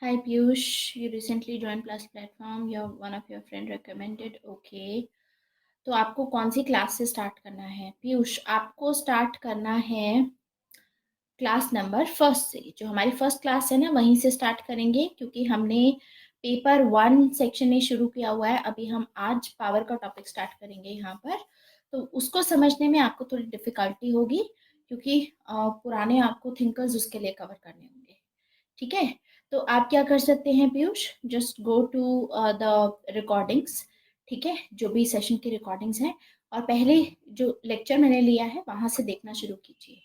Hi Piyush, you recently joined Plus platform. One of your friend recommended. Okay. तो आपको कौन सी class से start करना है पीयूष? आपको स्टार्ट करना है क्लास नंबर फर्स्ट से। जो हमारी फर्स्ट क्लास है ना, वहीं से स्टार्ट करेंगे, क्योंकि हमने पेपर 1 सेक्शन में शुरू किया हुआ है। अभी हम आज पावर का टॉपिक स्टार्ट करेंगे यहाँ पर। तो उसको समझने में आपको थोड़ी डिफिकल्टी होगी, क्योंकि पुराने आपको थिंकर्स उसके लिए कवर करने होंगे। ठीक है, तो आप क्या कर सकते हैं Piyush? Just go to the recordings. ठीक है, जो भी सेशन की रिकॉर्डिंग्स हैं, और पहले जो लेक्चर मैंने लिया है वहां से देखना शुरू कीजिए।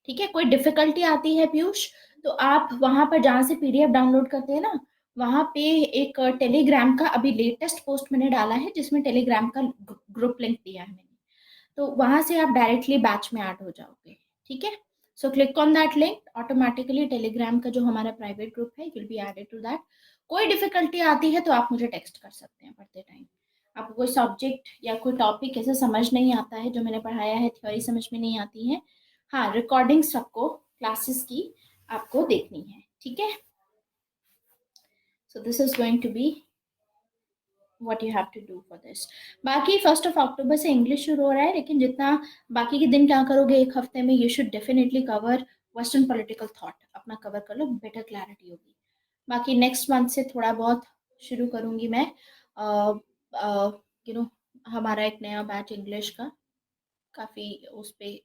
ठीक है, कोई डिफिकल्टी आती है पीयूष, तो आप वहां पर जहाँ से पीडीएफ डाउनलोड करते हैं ना, वहां पे एक टेलीग्राम का अभी लेटेस्ट पोस्ट मैंने डाला है, जिसमें टेलीग्राम का ग्रुप लिंक दिया है मैंने। तो वहां से आप डायरेक्टली बैच में ऐड हो जाओगे। ठीक है, so click on that link, automatically Telegram का जो हमारा प्राइवेट ग्रुप है will be added to that. कोई डिफिकल्टी आती है तो आप मुझे टेक्स्ट कर सकते हैं पढ़ते टाइम। आपको कोई सब्जेक्ट या कोई टॉपिक ऐसे समझ नहीं आता है, जो मैंने पढ़ाया है, थ्योरी समझ में नहीं आती है, हाँ, रिकॉर्डिंग सबको क्लासेस की आपको देखनी है। ठीक है, so this is going to be what you have to do for this। बाकी 1 अक्टूबर से इंग्लिश शुरू हो रहा है, लेकिन जितना बाकी के दिन क्या करोगे एक हफ्ते में, you should definitely cover western political thought. अपना कवर कर लो, बेटर क्लैरिटी होगी। बाकी नेक्स्ट मंथ से थोड़ा बहुत शुरू करूंगी मैं, यू नो हमारा एक नया बैच इंग्लिश का, काफ़ी उस पर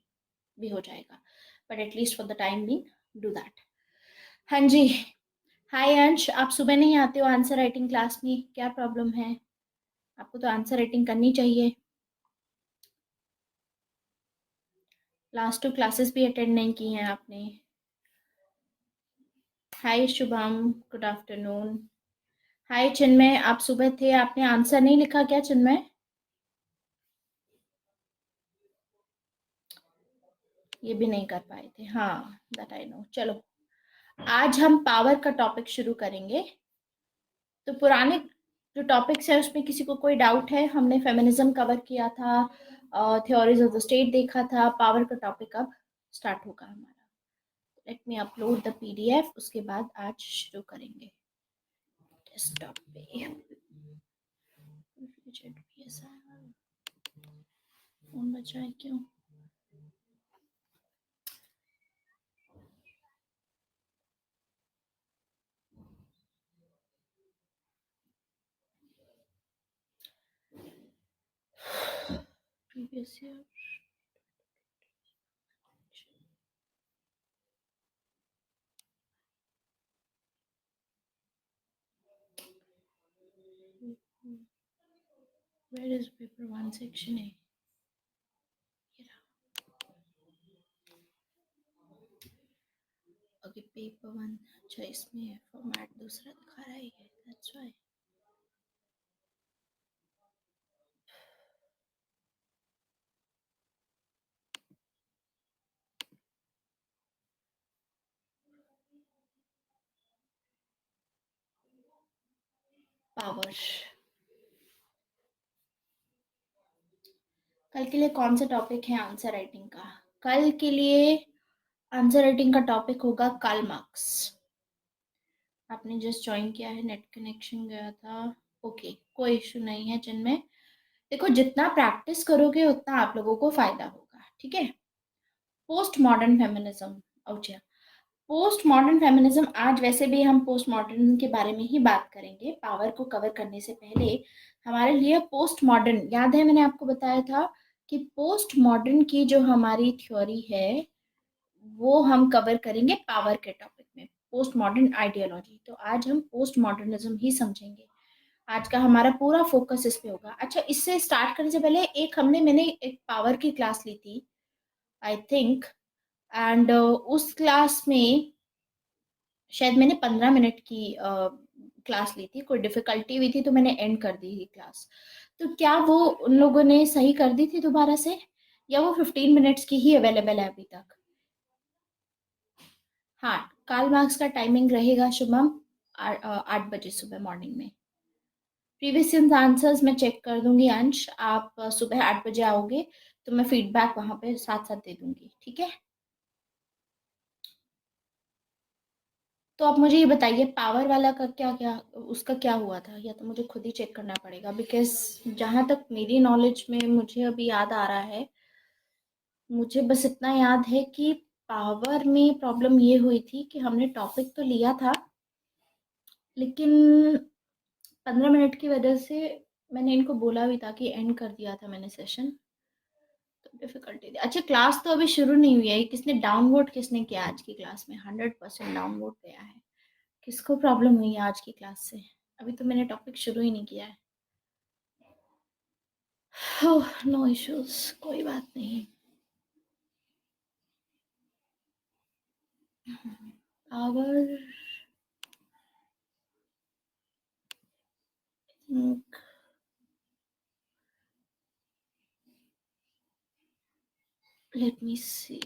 भी हो जाएगा, but at least for the time being do that. हाँ जी। हाय अंश, आप सुबह नहीं आते हो आंसर राइटिंग क्लास में, क्या प्रॉब्लम है? आपको तो आंसर राइटिंग करनी चाहिए। लास्ट 2 क्लासेस भी अटेंड नहीं की हैं आपने। हाय शुभम, गुड आफ्टरनून। हाय चिन्मय, आप सुबह थे, आपने आंसर नहीं लिखा क्या चिन्मय? ये भी नहीं कर पाए थे, हाँ, दैट आई नो। चलो, आज हम पावर का टॉपिक शुरू करेंगे। तो पुराने जो टॉपिक्स है उसमें किसी को कोई डाउट है? हमने फेमिनिज्म कवर किया था, थ्योरीज ऑफ द स्टेट देखा था, पावर का टॉपिक अब स्टार्ट होगा हमारा। Let me upload the PDF, उसके बाद आज शुरू करेंगे डेस्कटॉप पे। फोन बचा है क्यों? Previous year where is paper 1 section A? Okay, paper 1। अच्छा, इसमें फॉर्मेट दूसरा दिखा रहा है ये, दैट्स व्हाई। पावर कल के लिए कौन सा टॉपिक है आंसर राइटिंग का? कल के लिए आंसर राइटिंग का टॉपिक होगा कार्ल मार्क्स। आपने जस्ट ज्वाइन किया है, नेट कनेक्शन गया था। ओके, कोई इशू नहीं है जिनमें। देखो, जितना प्रैक्टिस करोगे उतना आप लोगों को फायदा होगा। ठीक है, पोस्ट मॉडर्न फेमिनिज्म। अच्छा, पोस्ट मॉडर्न फेमिनिज्म, आज वैसे भी हम पोस्ट मॉडर्न के बारे में ही बात करेंगे। पावर को कवर करने से पहले हमारे लिए पोस्ट मॉडर्न, याद है मैंने आपको बताया था कि पोस्ट मॉडर्न की जो हमारी थ्योरी है वो हम कवर करेंगे पावर के टॉपिक में, पोस्ट मॉडर्न आइडियोलॉजी। तो आज हम पोस्ट मॉडर्निज्म ही समझेंगे। आज का हमारा पूरा फोकस इस पे होगा। अच्छा, इससे स्टार्ट करने से पहले मैंने एक पावर की क्लास ली थी, आई थिंक, एंड उस क्लास में शायद मैंने 15 मिनट की क्लास ली थी। कोई डिफिकल्टी हुई थी तो मैंने एंड कर दी थी क्लास। तो क्या वो उन लोगों ने सही कर दी थी दोबारा से, या वो 15 मिनट्स की ही अवेलेबल है अभी तक? हाँ, कार्ल मार्क्स का टाइमिंग रहेगा शुभम 8 बजे सुबह मॉर्निंग में। प्रीवियस आंसर्स मैं चेक कर दूंगी अंश, आप सुबह 8 बजे आओगे तो मैं फीडबैक वहां पे साथ साथ दे दूंगी। ठीक है, तो आप मुझे ये बताइए पावर वाला का क्या क्या उसका क्या हुआ था, या तो मुझे खुद ही चेक करना पड़ेगा, बिकॉज जहाँ तक मेरी नॉलेज में मुझे अभी याद आ रहा है, मुझे बस इतना याद है कि पावर में प्रॉब्लम ये हुई थी कि हमने टॉपिक तो लिया था, लेकिन 15 मिनट की वजह से मैंने इनको बोला भी था कि एंड कर दिया था मैंने सेशन, तो डिफिकल्टी थी। अच्छा, क्लास तो अभी शुरू नहीं हुई है, किसने डाउनवोट किसने किया आज की क्लास में? 100% डाउनवोट गया है। किसको प्रॉब्लम हुई है आज की क्लास से? अभी तो मैंने टॉपिक शुरू ही नहीं किया है। ओह, नो इश्यूज, कोई बात नहीं। पावर, लेट मी सी,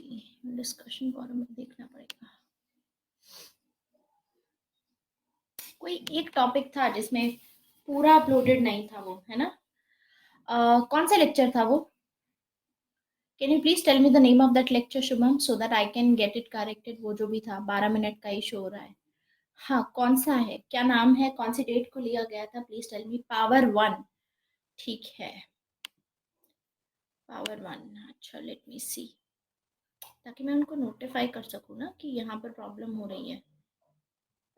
डिस्कशन फोरम में देखना पड़ेगा। कोई एक टॉपिक था जिसमें पूरा अपलोडेड नहीं था वो, है ना? कौन सा लेक्चर था वो? Can you please tell me the name of that lecture Shubham, so that I can get it corrected. वो जो भी था 12 मिनट का ही शो हो रहा है। हाँ, कौन सा है, क्या नाम है, कौन सी डेट को लिया गया था? Please tell me. Power one, ठीक है। पावर वन, अच्छा लेट मी सी, ताकि मैं उनको नोटिफाई कर सकूँ ना कि यहाँ पर प्रॉब्लम हो रही है।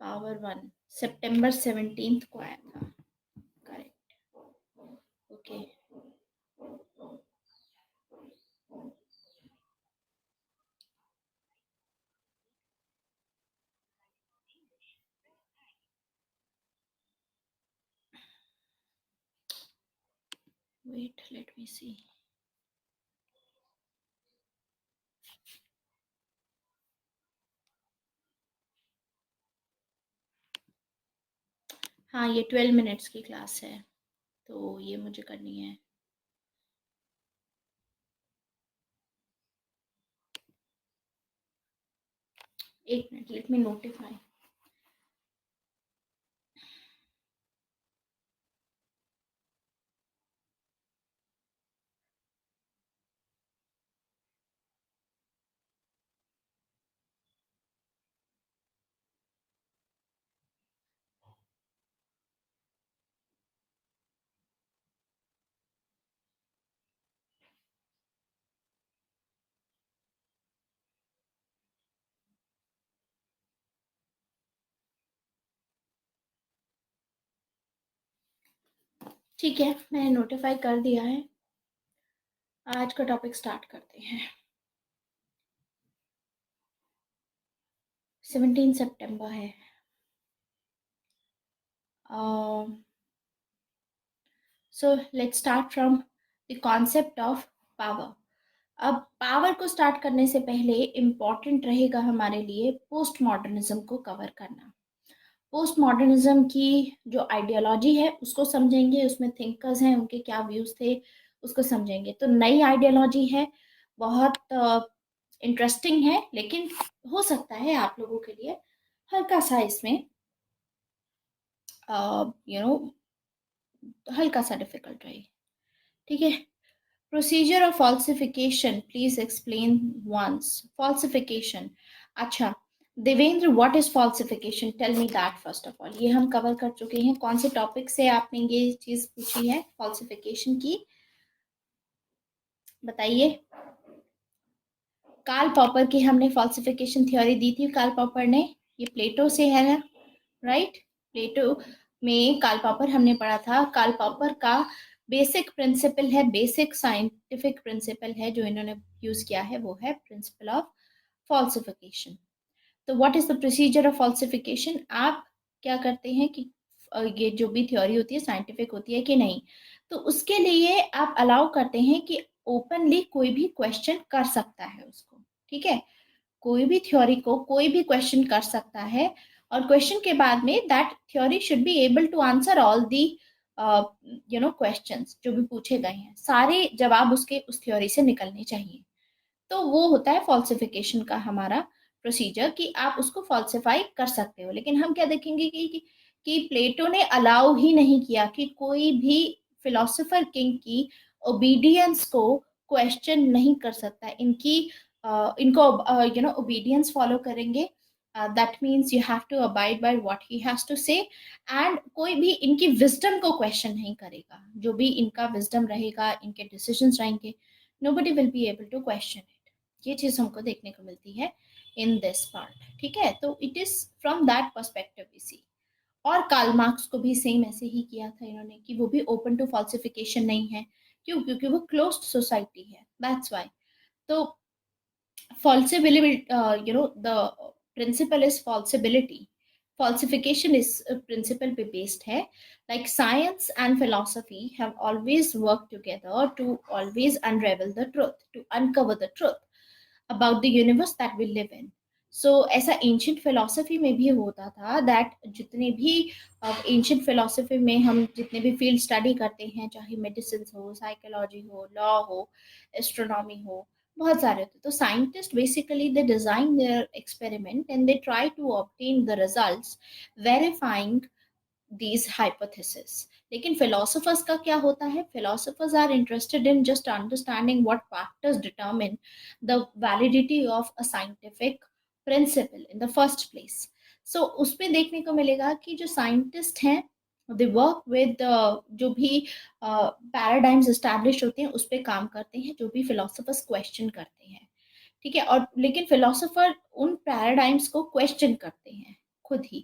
पावर वन सितंबर 17 को आया था, correct. Okay, wait let me see. हाँ, ये 12 मिनट्स की क्लास है, तो ये मुझे करनी है। एक मिनट, लेट मी नोटिफाई। ठीक है, मैंने नोटिफाई कर दिया है। आज का टॉपिक स्टार्ट करते हैं। 17 सितंबर है। So let's start from the concept of power. अब पावर को स्टार्ट करने से पहले इम्पॉर्टेंट रहेगा हमारे लिए पोस्ट मॉडर्निज्म को कवर करना। पोस्ट मॉडर्निज्म की जो आइडियोलॉजी है उसको समझेंगे, उसमें थिंकर्स हैं उनके क्या व्यूज थे उसको समझेंगे। तो नई आइडियोलॉजी है, बहुत इंटरेस्टिंग है, लेकिन हो सकता है आप लोगों के लिए हल्का सा इसमें यू नो हल्का सा डिफिकल्ट रहे। ठीक है। Procedure of falsification, please explain once. Falsification, अच्छा Devendra, what is falsification? Tell me that first of all. ये हम कवर कर चुके हैं। कौन से टॉपिक से आपने ये चीज पूछी है फॉल्सिफिकेशन की, बताइए। कार्ल पॉपर की हमने फॉल्सिफिकेशन थ्योरी दी थी, कार्ल पॉपर ने। ये प्लेटो से है ना, राइट? प्लेटो में कार्ल पॉपर हमने पढ़ा था। कार्ल पॉपर का बेसिक प्रिंसिपल है, बेसिक साइंटिफिक प्रिंसिपल है जो इन्होंने यूज किया है, वो है प्रिंसिपल ऑफ फॉल्सिफिकेशन। तो what is the procedure of falsification? आप क्या करते हैं कि ये जो भी थ्योरी होती है साइंटिफिक होती है कि नहीं, तो उसके लिए आप अलाउ करते हैं कि ओपनली कोई भी क्वेश्चन कर सकता है उसको। ठीक है, कोई भी थ्योरी को कोई भी क्वेश्चन कर सकता है, और क्वेश्चन के बाद में that theory should be able to answer all the questions जो भी पूछे गए हैं, सारे जवाब उसके उस थ्योरी से निकलने चाहिए। तो वो होता है फॉल्सिफिकेशन का हमारा प्रोसीजर, कि आप उसको फॉल्सिफाई कर सकते हो। लेकिन हम क्या देखेंगे कि प्लेटो ने अलाउ ही नहीं किया कि कोई भी फिलोसोफर किंग की ओबीडियंस को क्वेश्चन नहीं कर सकता। इनको ओबीडियंस फॉलो करेंगे, that means you have to abide by what he has to say, and कोई भी इनकी विजडम को क्वेश्चन नहीं करेगा। जो भी इनका विजडम रहेगा, इनके डिसीजंस रहेंगे, nobody will be able to question it। ये चीज हमको देखने को मिलती है इन दिस पार्ट, ठीक है। तो it is from that perspective we see. और कार्ल मार्क्स को भी सेम ऐसे ही किया था इन्होंने, कि वो भी ओपन टू फॉल्सिफिकेशन नहीं है। क्यों? क्योंकि वो क्लोज्ड सोसाइटी है, दैट्स व्हाई। तो falsibility, the principle is falsibility, falsification is principle पे based है। Like science and philosophy have always worked together to always unravel the truth, to uncover the truth about the universe that we live in। So ऐसा ancient philosophy में भी होता था, that जितने भी ancient philosophy में हम जितने भी field study करते हैं, चाहे medicine हो, psychology हो, law हो, astronomy हो, बहुत सारे होते। तो scientists basically they design their experiment and they try to obtain the results verifying these hypotheses। लेकिन philosophers का क्या होता है? Philosophers are interested in just understanding what factors determine the validity of a scientific principle in the first place। So उसमें देखने को मिलेगा कि जो साइंटिस्ट हैं दे वर्क विद जो भी पैराडाइम्स एस्टैब्लिश होते हैं उस पर काम करते हैं, जो भी फिलोसफर्स क्वेश्चन करते हैं, ठीक है। और लेकिन फिलोसोफर उन पैराडाइम्स को क्वेश्चन करते हैं खुद ही,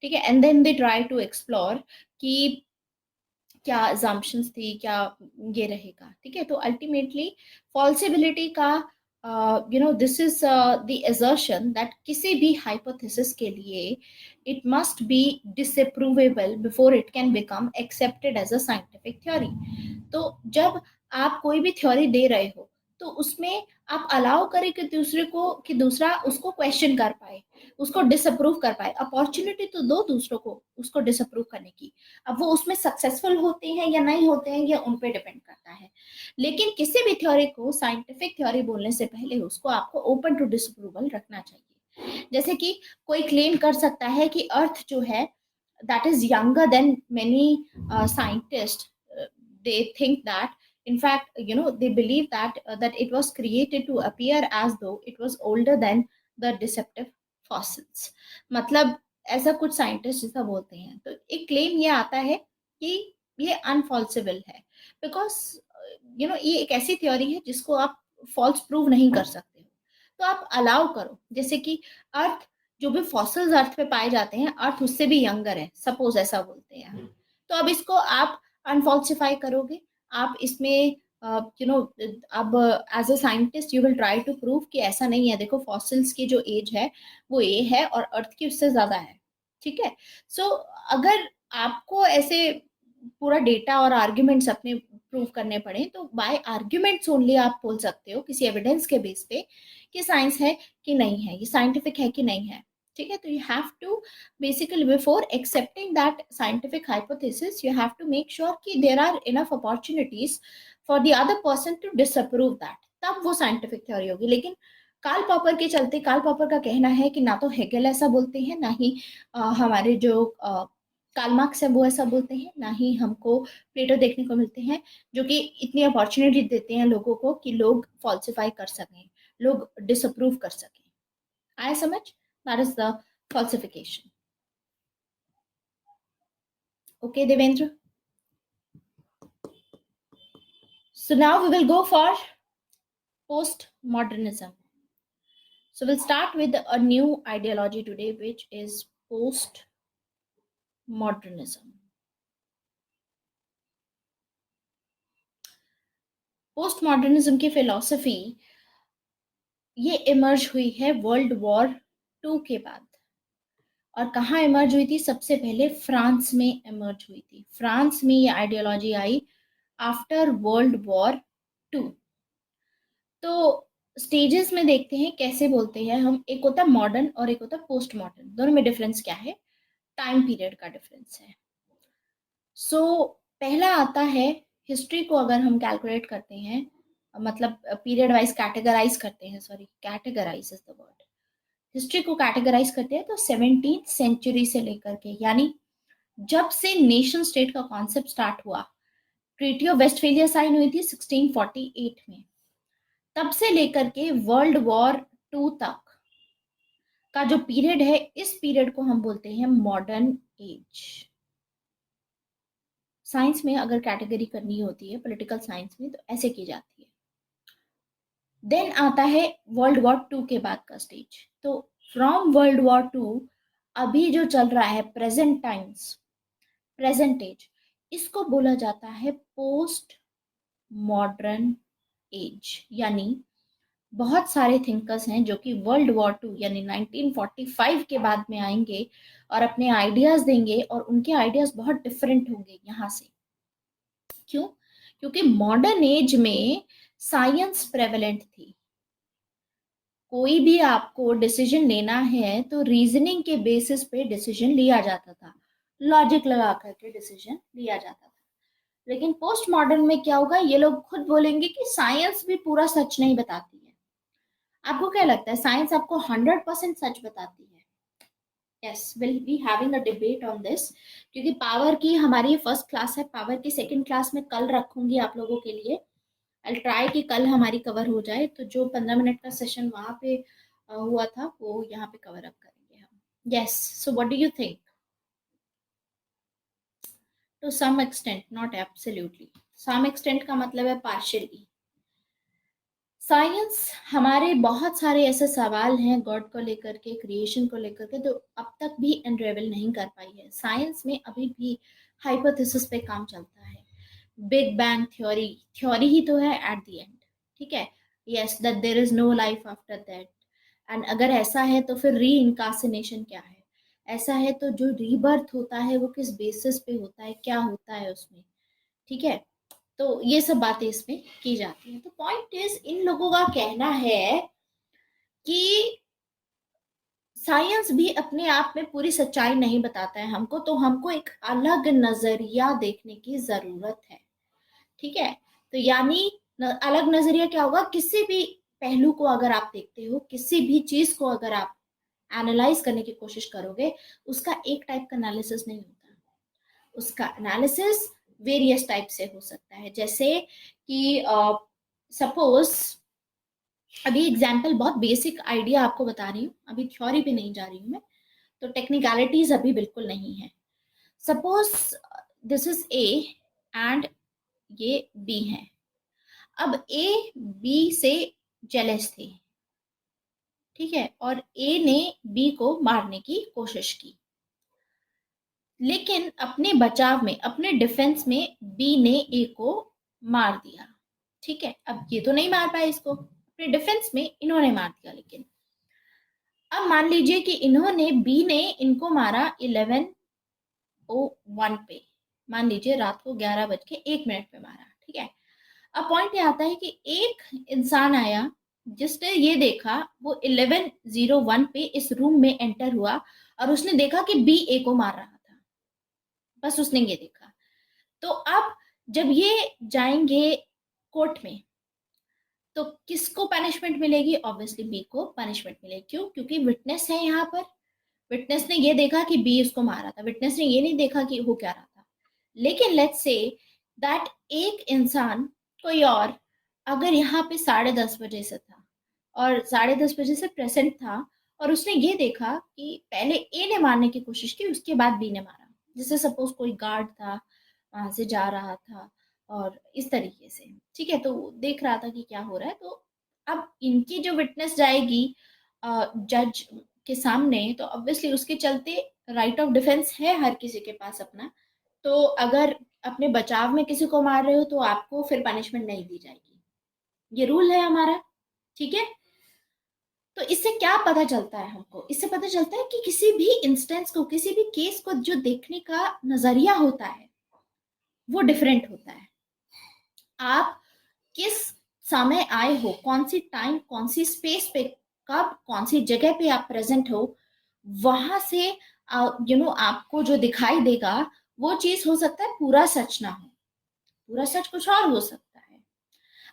ठीक है। And then they try to explore कि क्या assumptions थी, क्या ये रहेगा, ठीक है। तो अल्टीमेटली फॉल्सिबिलिटी का this is the assertion that किसी भी hypothesis के लिए it must be disapproval before it can become accepted as a scientific theory। तो जब आप कोई भी थ्योरी दे रहे हो तो उसमें आप अलाउ करें कि दूसरे को, कि दूसरा उसको क्वेश्चन कर पाए, उसको डिसअप्रूव कर पाए। अपॉर्चुनिटी तो दो दूसरों को उसको डिसअप्रूव करने की। अब वो उसमें सक्सेसफुल होते हैं या नहीं होते हैं, ये उन पे डिपेंड करता है। लेकिन किसी भी थ्योरी को साइंटिफिक थ्योरी बोलने से पहले उसको आपको ओपन टू डिसअप्रूवल रखना चाहिए। जैसे कि कोई क्लेम कर सकता है कि अर्थ जो है that is younger than many scientists, they think that, in fact they believe that it was created to appear as though it was older than the deceptive fossils। मतलब ऐसा कुछ साइंटिस्ट ऐसा बोलते हैं। तो एक क्लेम ये आता है कि ये अनफॉल्सिबल है, बिकॉज ये एक ऐसी थ्योरी है जिसको आप फॉल्स प्रूव नहीं कर सकते हो। तो आप अलाउ करो, जैसे कि अर्थ, जो भी फॉसिल्स अर्थ पे पाए जाते हैं, अर्थ उससे भी यंगर है, सपोज ऐसा बोलते हैं हम। तो अब इसको आप अनफॉल्सिफाई करोगे, आप इसमें अब as a scientist you will try to prove कि ऐसा नहीं है, देखो फॉसिल्स की जो एज है वो ये है और अर्थ की उससे ज्यादा है, ठीक है। सो अगर आपको ऐसे पूरा डेटा और आर्ग्यूमेंट्स अपने प्रूव करने पड़े तो बाय आर्ग्यूमेंट्स ओनली आप बोल सकते हो, किसी एविडेंस के बेस पे, कि साइंस है कि नहीं है, ये साइंटिफिक है कि नहीं है, ठीक है। तो you have to basically before accepting that scientific hypothesis you have to make sure कि there are enough opportunities for the other person to disapprove that, तब वो साइंटिफिक थ्योरी होगी। लेकिन कार्ल पॉपर के चलते, कार्ल पॉपर का कहना है कि ना तो हेगेल ऐसा बोलते हैं, ना ही हमारे जो कार्ल मार्क्स है वो ऐसा बोलते हैं, ना ही हमको प्लेटो देखने को मिलते हैं जो कि इतनी अपॉर्चुनिटी देते हैं लोगों को कि लोग फॉल्सिफाई कर सकें, लोग डिसअप्रूव कर सकें। आया समझ? That is the falsification. Okay Devendra, so now we will go for postmodernism। So we'll start with a new ideology today, which is postmodernism। Postmodernism की फिलॉसफी ये इमर्ज हुई है वर्ल्ड वॉर टू के बाद। और कहाँ इमर्ज हुई थी? सबसे पहले फ्रांस में इमर्ज हुई थी। फ्रांस में ये आइडियोलॉजी आई आफ्टर वर्ल्ड वॉर टू। तो स्टेजेस में देखते हैं कैसे बोलते हैं हम। एक होता है मॉडर्न और एक होता है पोस्ट मॉडर्न। दोनों में डिफरेंस क्या है? टाइम पीरियड का डिफरेंस है। सो पहला आता है, हिस्ट्री को अगर हम कैलकुलेट करते हैं, मतलब पीरियड वाइज कैटेगराइज करते हैं, sorry categorize is the word, history को कैटेगराइज करते हैं तो 17th सेंचुरी से लेकर के, यानी जब से नेशन स्टेट का कॉन्सेप्ट स्टार्ट हुआ, ट्रीटी ऑफ वेस्टफेलिया साइन हुई थी 1648 में, तब से लेकर के वर्ल्ड वॉर टू तक का जो पीरियड है, इस पीरियड को हम बोलते हैं मॉडर्न एज। साइंस में अगर कैटेगरी करनी होती है, पॉलिटिकल साइंस में, तो ऐसे की जाती है। देन आता है वर्ल्ड वॉर टू के बाद का स्टेज। तो फ्रॉम वर्ल्ड वॉर टू अभी जो चल रहा है, प्रेजेंट टाइम्स, प्रेजेंट एज, इसको बोला जाता है पोस्ट मॉडर्न एज। यानी बहुत सारे थिंकर्स हैं जो कि वर्ल्ड वॉर टू यानी 1945 के बाद में आएंगे और अपने आइडियाज देंगे, और उनके आइडियाज बहुत डिफरेंट होंगे यहाँ से। क्यों? क्योंकि मॉडर्न एज में साइंस प्रेवलेंट थी। कोई भी आपको डिसीजन लेना है तो रीजनिंग के बेसिस पे डिसीजन लिया जाता था, लॉजिक लगा करके डिसीजन लिया जाता था। लेकिन पोस्ट मॉडर्न में क्या होगा, ये लोग खुद बोलेंगे कि साइंस भी पूरा सच नहीं बताती है। आपको क्या लगता है, साइंस आपको 100% सच बताती है? Yes, will be having a debate on this, क्योंकि पावर की हमारी फर्स्ट क्लास है, पावर की सेकंड क्लास में कल रखूंगी आप लोगों के लिए। आई ट्राई कि कल हमारी कवर हो जाए, तो जो 15 मिनट का सेशन वहां पे हुआ था वो यहाँ पे कवर अप करेंगे हम। Yes, so what do you think? To some extent, not absolutely. Some extent का मतलब है पार्शियली। साइंस हमारे बहुत सारे ऐसे सवाल हैं गॉड को लेकर के, क्रिएशन को लेकर के, तो अब तक भी अनरेवल नहीं कर पाई है। साइंस में अभी भी हाइपोथेसिस पे काम चलता है। बिग बैंग थ्योरी, थ्योरी ही तो है एट द एंड, ठीक है? Yes, that there is no life after that. And अगर ऐसा है तो फिर री इनकार्सिनेशन क्या है? ऐसा है तो जो रीबर्थ होता है वो किस बेसिस पे होता है, क्या होता है उसमें, ठीक है? तो ये सब बातें इसमें की जाती हैं। तो पॉइंट इज, इन लोगों का कहना है कि साइंस भी अपने आप में पूरी सच्चाई नहीं बताता है हमको, तो हमको एक अलग नजरिया देखने की जरूरत है, ठीक है? तो यानी अलग नजरिया क्या होगा, किसी भी पहलू को अगर आप देखते हो, किसी भी चीज को अगर आप एनालाइज करने की कोशिश करोगे, उसका एक टाइप का एनालिसिस नहीं होता। उसका एनालिसिस वेरियस टाइप से हो सकता है। जैसे कि सपोज, अभी एग्जाम्पल, बहुत बेसिक आइडिया आपको बता रही हूँ, अभी थ्योरी पे नहीं जा रही हूँ मैं, तो टेक्निकलिटीज अभी बिल्कुल नहीं है। Suppose this is A and ये बी है। अब ए बी से जेलस थे, ठीक है, और ए ने बी को मारने की कोशिश की, लेकिन अपने बचाव में, अपने डिफेंस में बी ने ए को मार दिया, ठीक है? अब ये तो नहीं मार पाए इसको, अपने डिफेंस में इन्होंने मार दिया। लेकिन अब मान लीजिए कि इन्होंने, बी ने इनको मारा 11:01 पे, मान लीजिए रात को 11:01 पे मारा, ठीक है? अब पॉइंट ये आता है कि एक इंसान आया जिसने ये देखा, वो 11:01 पे इस रूम में एंटर हुआ और उसने देखा कि बी ए को मार रहा था, बस उसने ये देखा। तो अब जब ये जाएंगे कोर्ट में, तो किसको पनिशमेंट मिलेगी? ऑब्वियसली बी को पनिशमेंट मिलेगी। क्यों? क्योंकि विटनेस है यहाँ पर, विटनेस ने ये देखा कि बी उसको मारा था, विटनेस ने ये नहीं देखा कि हो क्या रहा था। लेकिन लेट्स से दैट एक इंसान, कोई और, अगर यहाँ पे 10:30 बजे से था और 10:30 बजे से प्रेजेंट था, और उसने ये देखा कि पहले ए ने मारने की कोशिश की, उसके बाद बी ने मारा। जैसे सपोज कोई गार्ड था, वहां से जा रहा था और इस तरीके से, ठीक है, तो देख रहा था कि क्या हो रहा है। तो अब इनकी जो विटनेस जाएगी जज के सामने, तो ऑब्वियसली उसके चलते राइट ऑफ डिफेंस है हर किसी के पास अपना। तो अगर अपने बचाव में किसी को मार रहे हो तो आपको फिर पनिशमेंट नहीं दी जाएगी, ये रूल है हमारा, ठीक है? तो इससे क्या पता चलता है हमको? इससे पता चलता है कि किसी भी इंस्टेंस को, किसी भी केस को जो देखने का नजरिया होता है वो डिफरेंट होता है। आप किस समय आए हो, कौन सी टाइम, कौन सी स्पेस पे, कब, कौन सी जगह पे आप प्रेजेंट हो, वहां से आपको जो दिखाई देगा वो चीज हो सकता है पूरा सच ना हो, पूरा सच कुछ और हो सकता है।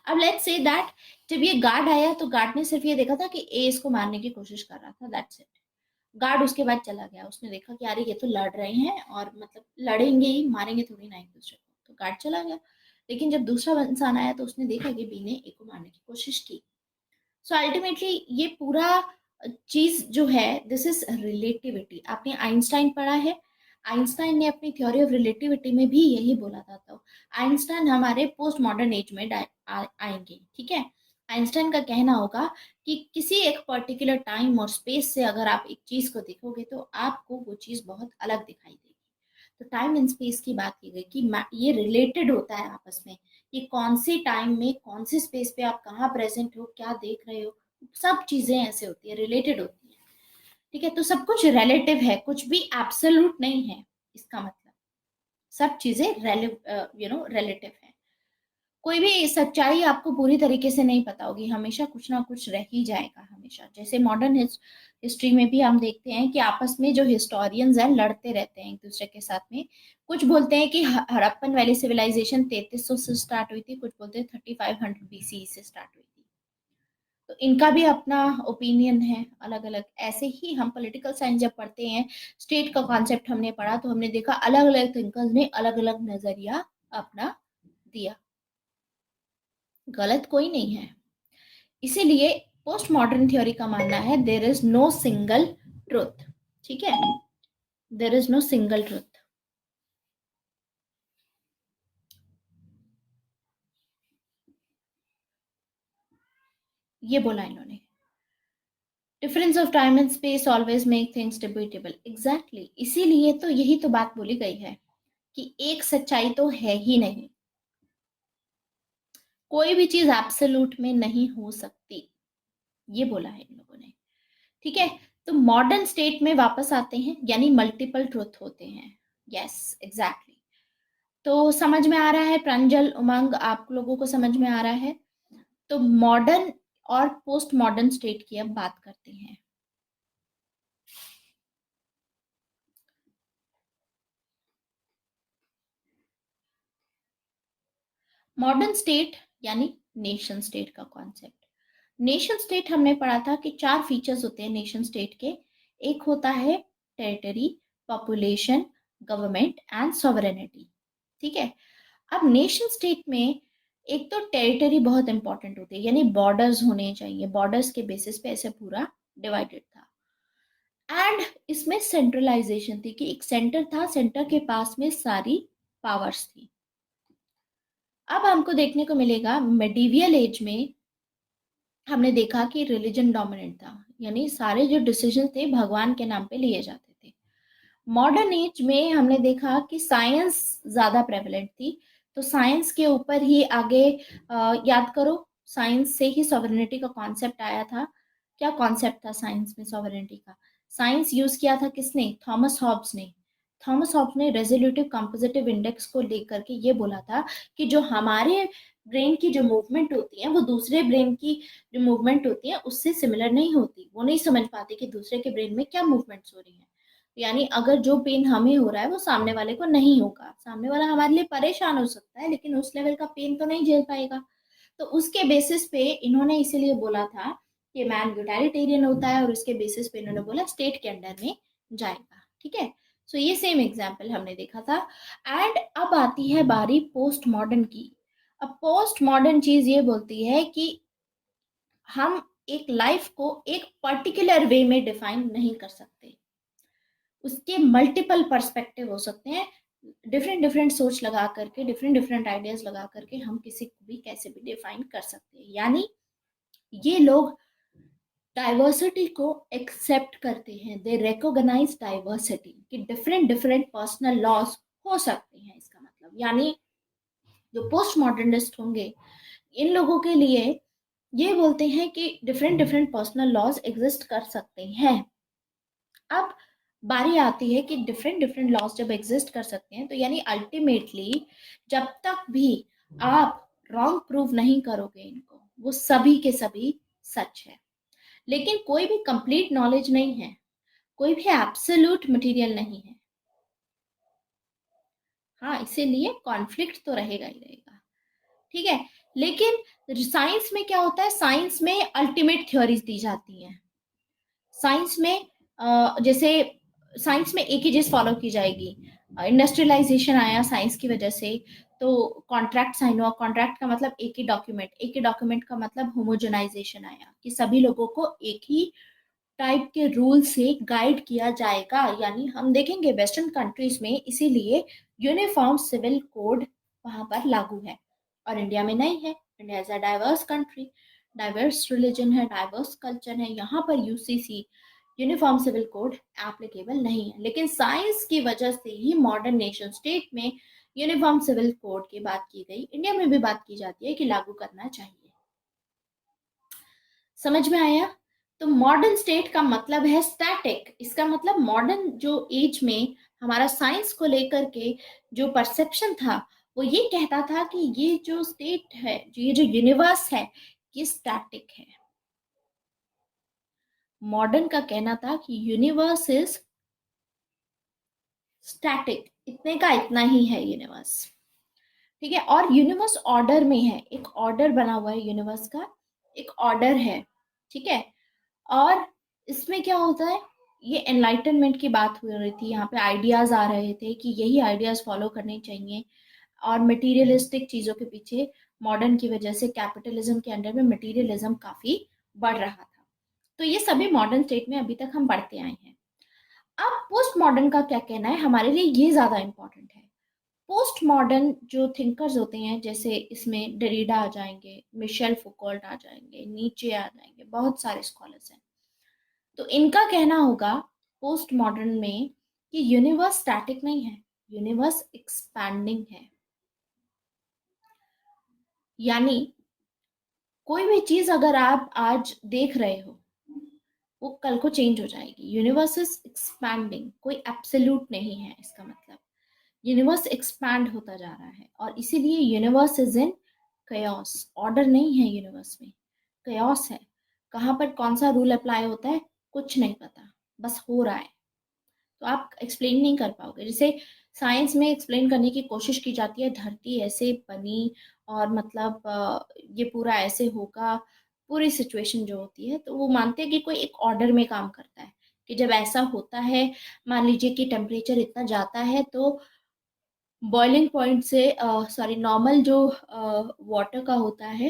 अब लेट्स से दैट जब ये गार्ड आया तो गार्ड ने सिर्फ ये देखा था कि ए इसको मारने की कोशिश कर रहा था, दैट्स इट। गार्ड उसके बाद चला गया, उसने देखा कि यार ये तो लड़ रहे हैं और मतलब लड़ेंगे ही, मारेंगे थोड़ी ना एक दूसरे को, तो गार्ड चला गया। लेकिन जब दूसरा इंसान आया तो उसने देखा कि बी ने ए को मारने की कोशिश की। सो अल्टीमेटली ये पूरा चीज जो है, दिस इज रिलेटिविटी। आपने आइंस्टाइन पढ़ा है, आइंस्टाइन ने अपनी थ्योरी ऑफ रिलेटिविटी में भी यही बोला था। तो आइंस्टाइन हमारे पोस्ट मॉडर्न एज में आएंगे, ठीक है। आइंस्टाइन का कहना होगा कि किसी एक पर्टिकुलर टाइम और स्पेस से अगर आप एक चीज को देखोगे तो आपको वो चीज बहुत अलग दिखाई देगी। तो टाइम एंड स्पेस की बात की गई कि ये रिलेटेड होता है आपस में, कि कौन सी टाइम में कौन सी स्पेस पे आप कहाँ प्रेजेंट हो, क्या देख रहे हो, सब चीजें ऐसे होती है, रिलेटेड होती है। ठीक है, तो सब कुछ रिलेटिव है, कुछ भी एब्सोल्यूट नहीं है, इसका मतलब सब चीजें रिलेटिव है। कोई भी सच्चाई आपको पूरी तरीके से नहीं पता होगी, हमेशा कुछ ना कुछ रह ही जाएगा हमेशा। जैसे मॉडर्न हिस्ट्री में भी हम देखते हैं कि आपस में जो हिस्टोरियंस हैं लड़ते रहते हैं एक दूसरे के साथ में। कुछ बोलते हैं कि हड़प्पन वैली सिविलाइजेशन 3300 से स्टार्ट हुई थी, कुछ बोलते हैं 3500 बीसी से स्टार्ट हुई थी। तो इनका भी अपना ओपिनियन है अलग अलग। ऐसे ही हम पॉलिटिकल साइंस जब पढ़ते हैं, स्टेट का कॉन्सेप्ट हमने पढ़ा, तो हमने देखा अलग अलग थिंकर्स ने अलग अलग नजरिया अपना दिया। गलत कोई नहीं है। इसीलिए पोस्ट मॉडर्न थ्योरी का मानना है there is no single truth. ठीक है, there is no single truth. ये बोला इन्होंने, difference of time and space always make things debatable. Exactly, इसीलिए तो यही तो बात बोली गई है कि एक सच्चाई तो है ही नहीं, कोई भी चीज एब्सोल्यूट में नहीं हो सकती, ये बोला है इन लोगों ने। ठीक है, तो मॉडर्न स्टेट में वापस आते हैं, यानी मल्टीपल ट्रूथ होते हैं। Yes, exactly. तो समझ में आ रहा है प्रांजल, उमंग, आप लोगों को समझ में आ रहा है? तो मॉडर्न और पोस्ट मॉडर्न स्टेट की अब बात करते हैं। मॉडर्न स्टेट यानी नेशन स्टेट का कॉन्सेप्ट। नेशन स्टेट हमने पढ़ा था कि चार फीचर्स होते हैं नेशन स्टेट के। एक होता है territory, population, government and sovereignty. ठीक है, अब नेशन स्टेट में एक तो टेरिटरी बहुत इंपॉर्टेंट होती है, यानी बॉर्डर्स होने चाहिए, बॉर्डर्स के बेसिस पे ऐसे पूरा डिवाइडेड था। एंड इसमें सेंट्रलाइजेशन थी, कि एक सेंटर था, सेंटर के पास में सारी पावर्स थी। अब हमको देखने को मिलेगा मेडिवियल एज में हमने देखा कि रिलीजन डोमिनेंट था, यानी सारे जो डिसीजन थे भगवान के नाम पे लिए जाते थे। मॉडर्न एज में हमने देखा कि साइंस ज्यादा प्रेवलेंट थी, तो साइंस के ऊपर ही आगे याद करो, साइंस से ही सॉवरेनिटी का कॉन्सेप्ट आया था। क्या कॉन्सेप्ट था साइंस में सॉवरेनिटी का? साइंस यूज किया था किसने? थॉमस हॉब्स ने। थॉमस हॉब्स ने रेजोल्यूटिव कंपोजिटिव इंडेक्स को लेकर के ये बोला था कि जो हमारे ब्रेन की जो मूवमेंट होती है वो दूसरे ब्रेन की जो मूवमेंट होती है उससे सिमिलर नहीं होती। वो नहीं समझ पाते कि दूसरे के ब्रेन में क्या मूवमेंट्स हो रही हैं। यानी अगर जो पेन हमें हो रहा है वो सामने वाले को नहीं होगा, सामने वाला हमारे लिए परेशान हो सकता है लेकिन उस लेवल का पेन तो नहीं झेल पाएगा। तो उसके बेसिस पे इन्होंने इसीलिए बोला था कि मैन यूटिलिटेरियन होता है, और उसके बेसिस पे इन्होंने बोला स्टेट के अंडर में जाएगा। ठीक है, सो ये सेम एग्जाम्पल हमने देखा था। एंड अब आती है बारी पोस्ट मॉडर्न की। अब पोस्ट मॉडर्न चीज ये बोलती है कि हम एक लाइफ को एक पर्टिकुलर वे में डिफाइन नहीं कर सकते, उसके मल्टीपल पर्सपेक्टिव हो सकते हैं। डिफरेंट डिफरेंट सोच लगा करके, डिफरेंट डिफरेंट आइडियाज लगा करके हम किसी को भी कैसे भी डिफाइन कर सकते हैं। यानी ये लोग डाइवर्सिटी को एक्सेप्ट करते हैं, दे रिकॉग्नाइज डाइवर्सिटी, कि डिफरेंट डिफरेंट पर्सनल लॉज हो सकते हैं। इसका मतलब यानी जो पोस्ट मॉडर्निस्ट होंगे इन लोगों के लिए ये बोलते हैं कि different different personal laws exist कर सकते हैं। अब बारी आती है कि डिफरेंट डिफरेंट लॉज जब एग्जिस्ट कर सकते हैं तो यानी अल्टीमेटली जब तक भी आप रॉन्ग प्रूव नहीं करोगे इनको, वो सभी के सभी सच है। लेकिन कोई भी कंप्लीट नॉलेज नहीं है, कोई भी एब्सोल्यूट मटेरियल नहीं है। हाँ, इसीलिए कॉन्फ्लिक्ट तो रहेगा ही रहेगा। ठीक है, लेकिन साइंस में क्या होता है, साइंस में अल्टीमेट थ्योरीज दी जाती हैं। साइंस में जैसे साइंस में एक ही चीज फॉलो की जाएगी। इंडस्ट्रियलाइजेशन आया साइंस की वजह से, तो कॉन्ट्रैक्ट साइन हुआ। कॉन्ट्रैक्ट का मतलब एक ही डॉक्यूमेंट, एक ही डॉक्यूमेंट का मतलब होमोजेनाइजेशन आया, कि सभी लोगों को एक ही टाइप के रूल से गाइड किया जाएगा। यानी हम देखेंगे वेस्टर्न कंट्रीज में इसीलिए यूनिफॉर्म सिविल कोड वहां पर लागू है और इंडिया में नहीं है। India is a diverse country, diverse religion है, डाइवर्स कल्चर है, यहाँ पर UCC uniform civil code applicable नहीं है। लेकिन साइंस की वजह से ही मॉडर्न नेशन स्टेट में यूनिफॉर्म सिविल कोड की बात की गई, इंडिया में भी बात की जाती है कि लागू करना चाहिए। समझ में आया? तो मॉडर्न स्टेट का मतलब है स्टैटिक। इसका मतलब मॉडर्न जो एज में हमारा साइंस को लेकर के जो परसेप्शन था वो ये कहता था कि ये जो स्टेट है, जो ये जो यूनिवर्स है, ये स्टैटिक है। मॉडर्न का कहना था कि यूनिवर्स इज स्टैटिक, इतने का इतना ही है यूनिवर्स। ठीक है, और यूनिवर्स ऑर्डर में है, एक ऑर्डर बना हुआ है यूनिवर्स का, एक ऑर्डर है। ठीक है, और इसमें क्या होता है, ये एनलाइटनमेंट की बात हो रही थी, यहाँ पे आइडियाज आ रहे थे कि यही आइडियाज फॉलो करने चाहिए। और मटेरियलिस्टिक चीजों के पीछे मॉडर्न की वजह से कैपिटलिज्म के अंडर में मटेरियलिज्म काफी बढ़ रहा था। तो ये सभी मॉडर्न स्टेट में अभी तक हम बढ़ते आए हैं। अब पोस्ट मॉडर्न का क्या कहना है, हमारे लिए ये ज्यादा इंपॉर्टेंट है। पोस्ट मॉडर्न जो थिंकर्स होते हैं, जैसे इसमें डेरिडा आ जाएंगे, मिशेल फुकोल्ट आ जाएंगे, नीचे आ जाएंगे, बहुत सारे स्कॉलर्स हैं। तो इनका कहना होगा पोस्ट मॉडर्न में कि यूनिवर्स स्टैटिक नहीं है, यूनिवर्स एक्सपैंडिंग है। यानी कोई भी चीज अगर आप आज देख रहे हो वो कल को चेंज हो जाएगी। यूनिवर्स इज एक्सपैंडिंग, कोई एब्सोल्यूट नहीं है इसका मतलब। यूनिवर्स एक्सपैंड होता जा रहा है और इसीलिए यूनिवर्स इज इन कयास। ऑर्डर नहीं है यूनिवर्स में, कयास है। कहाँ पर कौन सा रूल अप्लाई होता है कुछ नहीं पता, बस हो रहा है। तो आप एक्सप्लेन नहीं कर पाओगे। जैसे साइंस में एक्सप्लेन करने की कोशिश की जाती है, धरती ऐसे बनी और मतलब ये पूरा ऐसे होगा, पूरी सिचुएशन जो होती है, तो वो मानते हैं कि कोई एक ऑर्डर में काम करता है कि जब ऐसा होता है, मान लीजिए कि टेम्परेचर इतना जाता है तो बॉइलिंग पॉइंट से सॉरी नॉर्मल जो वाटर का होता है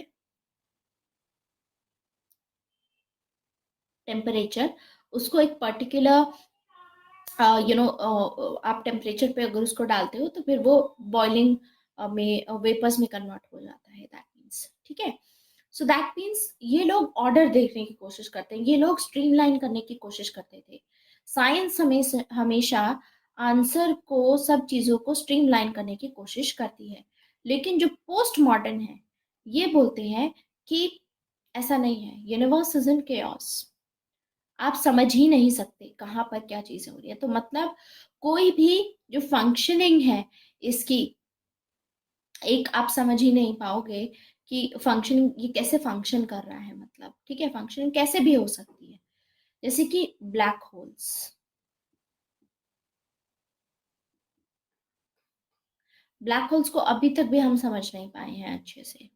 टेम्परेचर, उसको एक पर्टिकुलर आप टेम्परेचर पे अगर उसको डालते हो तो फिर वो बॉइलिंग में वेपर्स में कन्वर्ट हो जाता है, दैट मीन्स। ठीक है, सो दैट मीन्स ये लोग ऑर्डर देखने की कोशिश करते हैं, ये लोग स्ट्रीमलाइन करने की कोशिश करते थे। साइंस हमेशा हमेशा आंसर को, सब चीजों को स्ट्रीमलाइन करने की कोशिश करती है। लेकिन जो पोस्ट मॉडर्न है ये बोलते हैं कि ऐसा नहीं है, यूनिवर्स इज इन केओस। आप समझ ही नहीं सकते कहाँ पर क्या चीज हो रही है। तो मतलब कोई भी जो फंक्शनिंग है इसकी, एक आप समझ ही नहीं पाओगे कि फंक्शन ये कैसे फंक्शन कर रहा है। मतलब ठीक है, फंक्शनिंग कैसे भी हो सकती है, जैसे कि ब्लैक होल्स। ब्लैक होल्स को अभी तक भी हम समझ नहीं पाए हैं अच्छे से।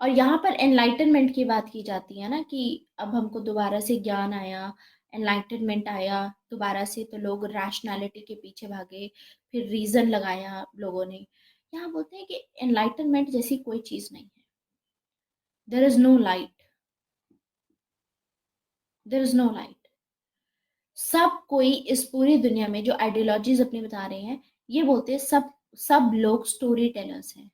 और यहाँ पर एनलाइटनमेंट की बात की जाती है ना, कि अब हमको दोबारा से ज्ञान आया, एनलाइटनमेंट आया दोबारा से, तो लोग रैशनैलिटी के पीछे भागे, फिर रीजन लगाया लोगों ने। यहाँ बोलते हैं कि एनलाइटनमेंट जैसी कोई चीज नहीं है। There is no light, there is no light. सब कोई इस पूरी दुनिया में जो आइडियोलॉजीज अपनी बता रहे हैं, ये बोलते हैं सब सब लोग स्टोरी टेलर्स हैं।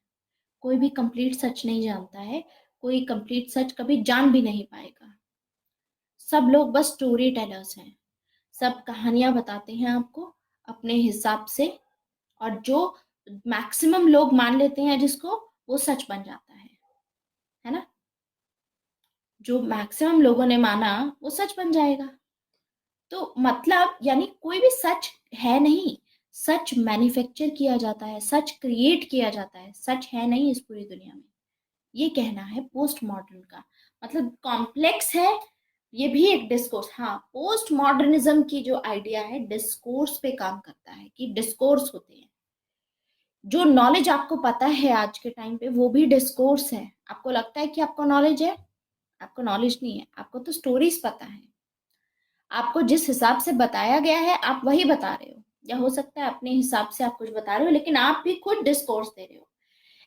कोई भी कंप्लीट सच नहीं जानता है, कोई कंप्लीट सच कभी जान भी नहीं पाएगा। सब लोग बस स्टोरी टेलर्स हैं, सब कहानियां बताते हैं आपको अपने हिसाब से। और जो मैक्सिमम लोग मान लेते हैं जिसको, वो सच बन जाता है ना। जो मैक्सिमम लोगों ने माना वो सच बन जाएगा। तो मतलब यानी कोई भी सच है नहीं, सच मैन्युफैक्चर किया जाता है, सच क्रिएट किया जाता है, सच है नहीं इस पूरी दुनिया में। ये कहना है पोस्ट मॉडर्न का। मतलब कॉम्प्लेक्स है, ये भी एक डिस्कोर्स। हाँ, पोस्ट मॉडर्निज्म की जो आइडिया है डिस्कोर्स पे काम करता है, कि डिस्कोर्स होते हैं। जो नॉलेज आपको पता है आज के टाइम पे वो भी डिस्कोर्स है। आपको लगता है कि आपको नॉलेज है, आपको नॉलेज नहीं है, आपको तो स्टोरीज पता है। आपको जिस हिसाब से बताया गया है आप वही बता रहे हो, या हो सकता है अपने हिसाब से आप कुछ बता रहे हो, लेकिन आप भी खुद डिस्कोर्स दे रहे हो।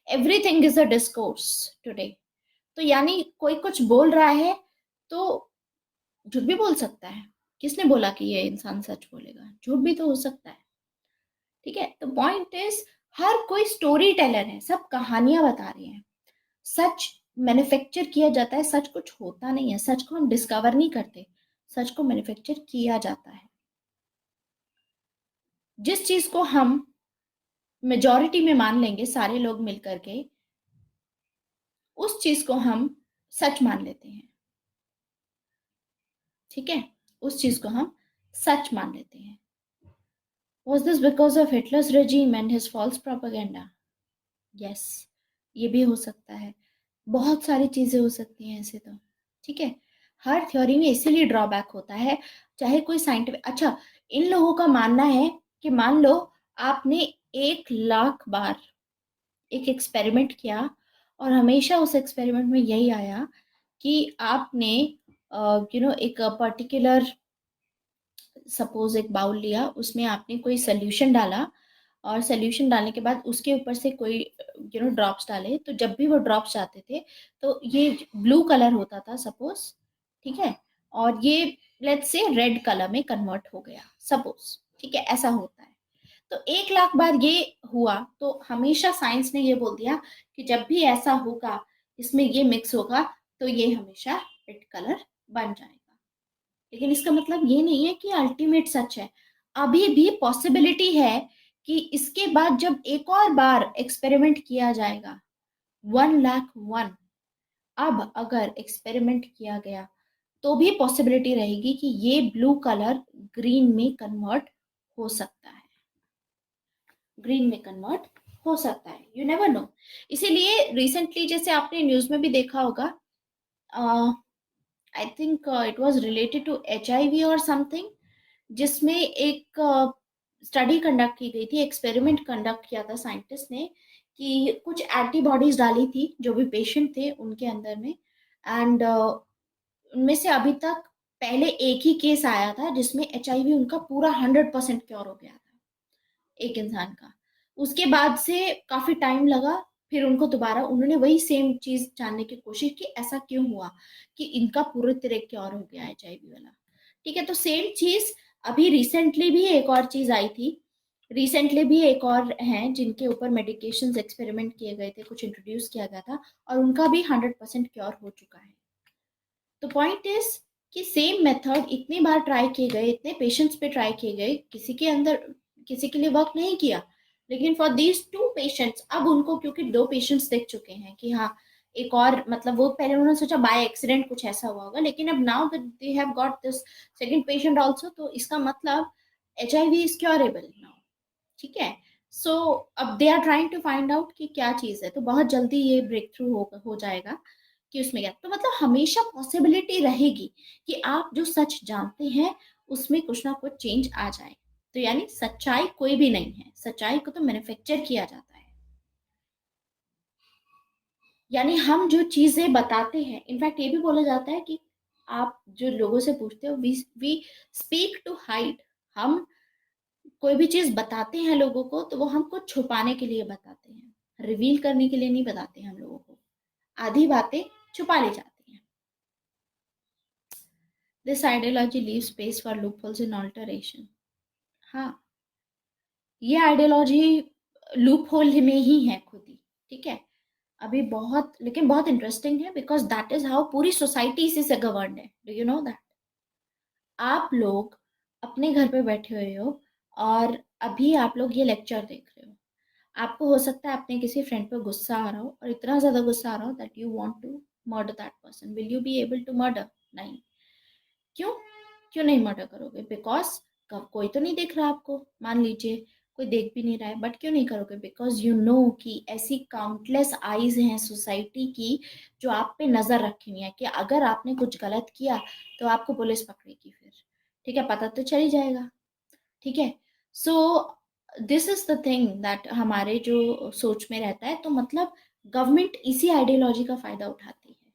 Everything is a discourse today. तो यानी कोई कुछ बोल रहा है तो झूठ भी बोल सकता है। किसने बोला कि ये इंसान सच बोलेगा? झूठ भी तो हो सकता है। ठीक है, तो पॉइंट इज, हर कोई स्टोरी टेलर है, सब कहानियां बता रहे हैं। सच मैन्युफैक्चर किया जाता है, सच कुछ होता नहीं है, सच को हम डिस्कवर नहीं करते, सच को मैन्युफैक्चर किया जाता है। जिस चीज को हम मेजॉरिटी में मान लेंगे सारे लोग मिलकर के, उस चीज को हम सच मान लेते हैं। ठीक है, उस चीज को हम सच मान लेते हैं। Was this because of Hitler's regime and his false propaganda? Yes, ये भी हो सकता है। बहुत सारी चीजें हो सकती हैं ऐसे तो। ठीक है, हर थ्योरी में इसीलिए ड्रॉबैक होता है, चाहे कोई साइंटिफिक। अच्छा, इन लोगों का मानना है कि मान लो आपने 1 लाख बार एक एक्सपेरिमेंट किया और हमेशा उस एक्सपेरिमेंट में यही आया कि आपने एक पर्टिकुलर, सपोज एक बाउल लिया, उसमें आपने कोई सोल्यूशन डाला, और सोल्यूशन डालने के बाद उसके ऊपर से कोई ड्रॉप्स डाले, तो जब भी वो ड्रॉप्स जाते थे तो ये ब्लू कलर होता था सपोज। ठीक है, और ये लेट्स से रेड कलर में कन्वर्ट हो गया सपोज। ठीक है, ऐसा होता है। तो 1 लाख बार ये हुआ, तो हमेशा साइंस ने ये बोल दिया कि जब भी ऐसा होगा, इसमें ये मिक्स होगा, तो ये हमेशा रेड कलर बन जाएगा। लेकिन इसका मतलब ये नहीं है कि अल्टीमेट सच है। अभी भी पॉसिबिलिटी है कि इसके बाद जब एक और बार एक्सपेरिमेंट किया जाएगा, 1 लाख 1, अब अगर एक्सपेरिमेंट किया गया तो भी पॉसिबिलिटी रहेगी कि ये ब्लू कलर ग्रीन में कन्वर्ट हो सकता है, ग्रीन में कन्वर्ट हो सकता है, यू नेवर नो। इसीलिए रिसेंटली जैसे आपने न्यूज में भी देखा होगा, I think it was related to HIV और समथिंग, जिसमें एक स्टडी कंडक्ट की गई थी, एक्सपेरिमेंट कंडक्ट किया था साइंटिस्ट ने, कि कुछ एंटीबॉडीज डाली थी जो भी पेशेंट थे उनके अंदर में, एंड उनमें से अभी तक पहले एक ही केस आया था जिसमें HIV उनका पूरा 100% क्योर हो गया था, एक इंसान का। उसके बाद से काफी टाइम लगा, फिर उनको दोबारा उन्होंने वही सेम चीज जानने की कोशिश की, ऐसा क्यों हुआ कि इनका पूरे तरह क्योर हो गया HIV वाला। ठीक है, तो सेम चीज अभी रिसेंटली भी एक और चीज आई थी, रिसेंटली भी एक और हैं जिनके ऊपर मेडिकेशंस एक्सपेरिमेंट किए गए थे, कुछ इंट्रोड्यूस किया गया था, और उनका भी 100% क्योर हो चुका है। तो पॉइंट इज कि सेम मेथड इतनी बार ट्राई किए गए, इतने पेशेंट्स पे ट्राई किए गए, किसी के अंदर, किसी के लिए वर्क नहीं किया, लेकिन फॉर दीज 2 पेशेंट्स, अब उनको क्योंकि 2 पेशेंट्स देख चुके हैं कि हाँ एक और, मतलब वो पहले उन्होंने सोचा बाय एक्सीडेंट कुछ ऐसा हुआ होगा, लेकिन अब now that they have got this second patient also, तो इसका मतलब HIV इज क्योरेबल नाउ। ठीक है, सो अब they are trying to find out कि क्या चीज है, तो बहुत जल्दी ये ब्रेक थ्रू हो जाएगा कि उसमें क्या। तो मतलब हमेशा पॉसिबिलिटी रहेगी कि आप जो सच जानते हैं उसमें कुछ ना कुछ चेंज आ जाए। तो यानी सच्चाई कोई भी नहीं है, सच्चाई को तो मैन्युफैक्चर किया जाता है। यानी हम जो चीजें बताते हैं, इनफैक्ट ये भी बोला जाता है कि आप जो लोगों से पूछते हो, वी स्पीक टू हाइड। हम कोई भी चीज बताते हैं लोगों को तो वो हमको छुपाने के लिए बताते हैं, रिवील करने के लिए नहीं बताते हम लोगों को। आधी बातें छुपा ली जाती हैं। This ideology leave space for loopholes in alteration. हाँ, ये आइडियोलॉजी लूप होल में ही है खुद ही। ठीक है, अभी बहुत, लेकिन बहुत इंटरेस्टिंग है, बिकॉज दैट इज हाउ पूरी सोसाइटी इसी से गवर्न है। Do you know that? आप लोग अपने घर पे बैठे हुए हो, और अभी आप लोग ये लेक्चर देख रहे हो, आपको हो सकता है अपने किसी फ्रेंड पे गुस्सा आ रहा हो, और इतना ज्यादा गुस्सा आ रहा हो that you want to murder that person. Will you be able to murder? नहीं। क्यों? क्यों नहीं मर्डर करोगे? बिकॉज कोई तो नहीं देख रहा आपको, मान लीजिए कोई देख भी नहीं रहा है, बट क्यों नहीं करोगे? बिकॉज यू नो कि ऐसी काउंटलेस आईज हैं सोसाइटी की जो आप पे नजर रखी हुई है कि अगर आपने कुछ गलत किया तो आपको पुलिस पकड़ेगी फिर। ठीक है, पता तो चल ही जाएगा। ठीक है, so this is the thing that हमारे जो सोच में रहता है, तो मतलब गवर्नमेंट इसी आइडियोलॉजी का फायदा उठाती है।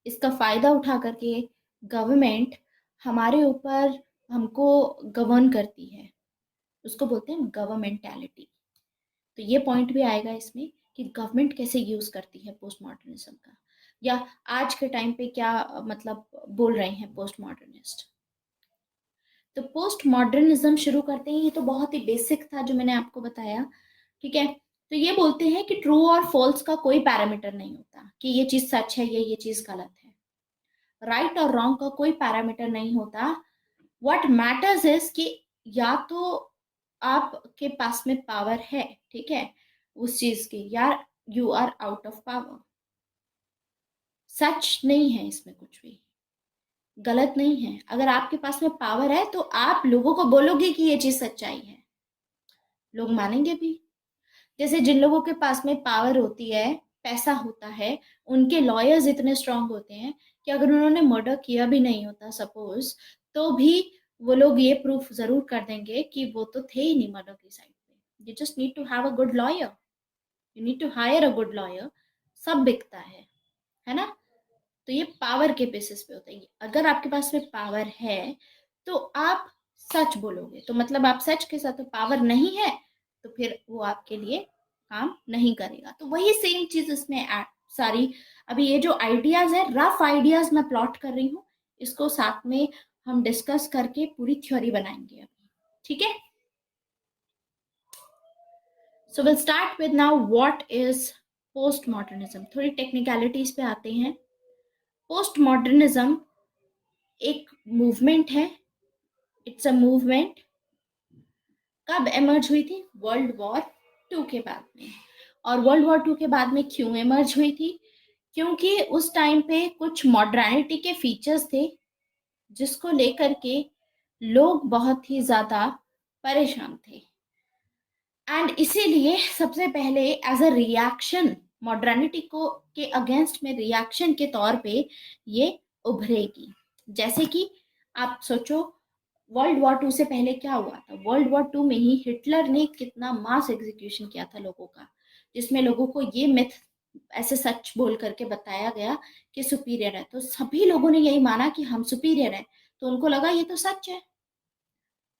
इसका फायदा उठा करके गवर्नमेंट हमारे ऊपर, हमको गवर्न करती है, उसको बोलते हैं गवर्नमेंटैलिटी। तो ये पॉइंट भी आएगा इसमें कि गवर्नमेंट कैसे यूज करती है पोस्ट मॉडर्निज्म का। या आज के टाइम पे क्या मतलब बोल रहे हैं पोस्ट मॉडर्निस्ट। तो पोस्ट मॉडर्निज्म शुरू करते हैं, ये तो बहुत ही बेसिक था जो मैंने आपको बताया, ठीक है। तो ये बोलते हैं कि ट्रू और फॉल्स का कोई पैरामीटर नहीं होता, कि ये चीज सच है या ये चीज गलत है, राइट और रॉन्ग का कोई पैरामीटर नहीं होता। व्हाट मैटर्स इज कि या तो आपके पास में पावर है, ठीक है, उस चीज की, या you are out of power. सच नहीं है इसमें कुछ भी, गलत नहीं है। अगर आपके पास में पावर है तो आप लोगों को बोलोगे कि ये चीज सच्चाई है, लोग मानेंगे भी। जैसे जिन लोगों के पास में पावर होती है, पैसा होता है, उनके लॉयर्स इतने स्ट्रांग होते हैं कि अगर उन्होंने मर्डर किया भी नहीं होता सपोज, तो भी वो लोग ये प्रूफ जरूर कर देंगे कि वो तो थे ही नहीं मर्डर की साइड पे। You just need to have a good lawyer, you need to hire a good lawyer. सब बिकता है ना। तो ये पावर के बेसिस पे होता है। अगर आपके पास में पावर है तो आप सच बोलोगे, तो मतलब आप सच के साथ, तो पावर नहीं है तो फिर वो आपके लिए काम नहीं करेगा। तो वही सेम चीज इसमें सारी, अभी ये जो आइडियाज है, रफ आइडियाज मैं प्लॉट कर रही हूँ, इसको साथ में हम डिस्कस करके पूरी थ्योरी बनाएंगे अभी, ठीक है। So will start with now what is post modernism. थोड़ी टेक्निकलिटीज पे आते हैं। पोस्ट मॉडर्निज्म एक मूवमेंट है, इट्स अ मूवमेंट। कब एमर्ज हुई थी? वर्ल्ड वॉर टू के बाद में। और वर्ल्ड वॉर टू के बाद में क्यों एमर्ज हुई थी? क्योंकि उस टाइम पे कुछ मॉडर्निटी के फीचर्स थे जिसको लेकर के लोग बहुत ही ज्यादा परेशान थे, एंड इसीलिए सबसे पहले एज अ रिएक्शन, मॉडर्निटी को के अगेंस्ट में रिएक्शन के तौर पे ये उभरेगी। जैसे कि आप सोचो, वर्ल्ड वॉर टू से पहले क्या हुआ था? वर्ल्ड वॉर टू में ही हिटलर ने कितना मास एग्जीक्यूशन किया था लोगों का, जिसमें लोगों को ये मिथ ऐसे सच बोल करके बताया गया कि सुपीरियर है, तो सभी लोगों ने यही माना कि हम सुपीरियर है। तो उनको लगा ये तो सच है,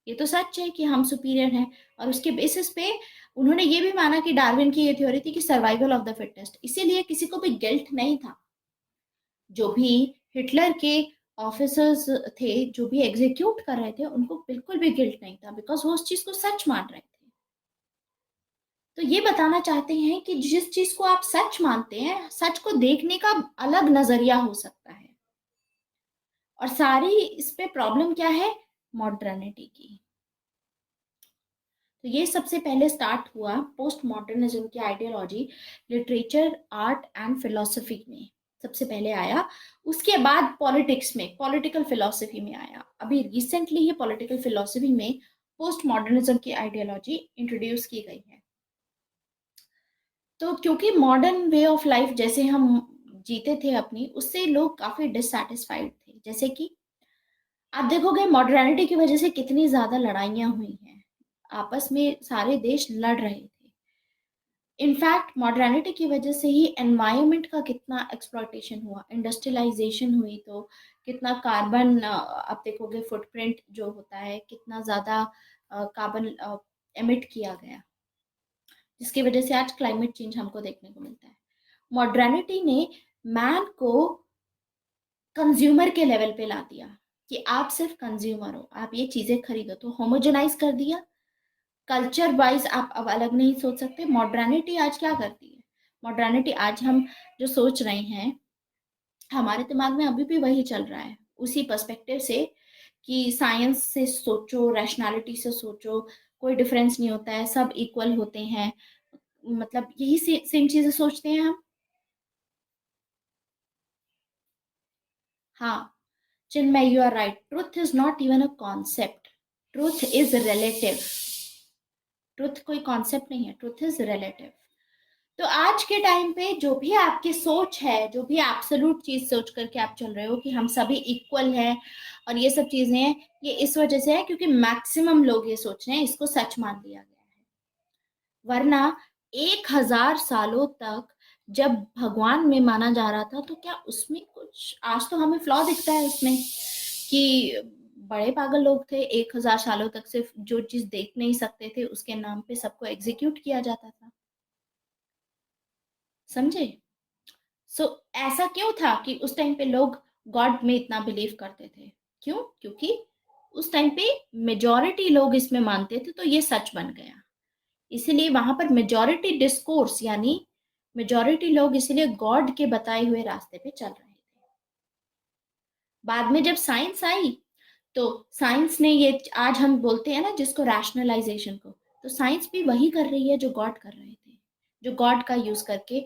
ये तो सच है कि हम सुपीरियर हैं। और उसके बेसिस पे उन्होंने ये भी माना कि डार्विन की ये थ्योरी थी कि सर्वाइवल ऑफ द फिटेस्ट। इसीलिए किसी को भी गिल्ट नहीं था। जो भी हिटलर के ऑफिसर्स थे, जो भी एग्जीक्यूट कर रहे थे, उनको बिल्कुल भी गिल्ट नहीं था, बिकॉज वो उस चीज को सच मान रहे थे। तो ये बताना चाहते हैं कि जिस चीज को आप सच मानते हैं, सच को देखने का अलग नजरिया हो सकता है। और सारी इस पे प्रॉब्लम क्या है? मॉडर्निटी की। तो ये सबसे पहले स्टार्ट हुआ पोस्ट मॉडर्निज्म की ideology literature, art and philosophy में सबसे पहले आया। उसके बाद पॉलिटिक्स में, पॉलिटिकल फिलोसफी में आया। अभी रिसेंटली ही पॉलिटिकल फिलोसफी में पोस्ट मॉडर्निज्म की आइडियोलॉजी इंट्रोड्यूस की गई है। तो क्योंकि मॉडर्न वे ऑफ लाइफ जैसे हम जीते थे अपनी, उससे लोग काफी डिससेटिस्फाइड थे। जैसे कि आप देखोगे मॉडर्निटी की वजह से कितनी ज्यादा लड़ाइयां हुई हैं, आपस में सारे देश लड़ रहे थे। इनफैक्ट मॉडर्निटी की वजह से ही एनवायरनमेंट का कितना एक्सप्लॉयटेशन हुआ, इंडस्ट्रियलाइजेशन हुई तो कितना कार्बन, आप देखोगे फुटप्रिंट जो होता है, कितना ज़्यादा कार्बन एमिट किया गया, जिसकी वजह से आज क्लाइमेट चेंज हमको देखने को मिलता है। मॉडर्निटी ने मैन को कंज्यूमर के लेवल पे ला दिया, कि आप सिर्फ कंज्यूमर हो, आप ये चीज़ें खरीदो, तो होमोजेनाइज कर दिया। कल्चर वाइज आप अब अलग नहीं सोच सकते। मॉडर्निटी आज क्या करती है? मॉडर्निटी आज हम जो सोच रहे हैं, हमारे दिमाग में अभी भी वही चल रहा है, उसी पर्सपेक्टिव से कि साइंस से सोचो, रैशनैलिटी से सोचो, कोई डिफरेंस नहीं होता है, सब इक्वल होते हैं। मतलब यही सेम चीजें सोचते हैं हम। हाँ, Chinmay, you are right. Truth is not even a concept, truth is relative. Truth कोई कॉन्सेप्ट नहीं है, ट्रुथ इज रिलेटिव। तो आज के टाइम पे जो भी आपकी सोच है, जो भी एब्सोल्यूट चीज सोच करके आप चल रहे हो कि हम सभी इक्वल हैं और ये सब चीजें हैं, ये इस वजह से है क्योंकि मैक्सिमम लोग ये सोच रहे हैं, इसको सच मान लिया गया है। वरना 1000 सालों तक जब भगवान में माना जा रहा था, तो क्या उसमें कुछ आज तो हमें फ्लॉ दिखता है उसमें, कि बड़े पागल लोग थे। 1000 सालों तक सिर्फ जो चीज देख नहीं सकते थे उसके नाम पे सबको एग्जीक्यूट किया जाता था, समझे? सो ऐसा क्यों था कि उस टाइम पे लोग गॉड में इतना बिलीव करते थे? क्यों? क्योंकि उस टाइम पे मेजॉरिटी लोग इसमें मानते थे, तो ये सच बन गया। इसीलिए वहां पर मेजॉरिटी डिस्कोर्स, यानी मेजॉरिटी लोग इसीलिए गॉड के बताए हुए रास्ते पे चल रहे थे। बाद में जब साइंस आई, तो साइंस ने ये, आज हम बोलते हैं ना जिसको, रैशनलाइजेशन को, तो साइंस भी वही कर रही है जो गॉड कर रहे थे, जो गॉड का यूज करके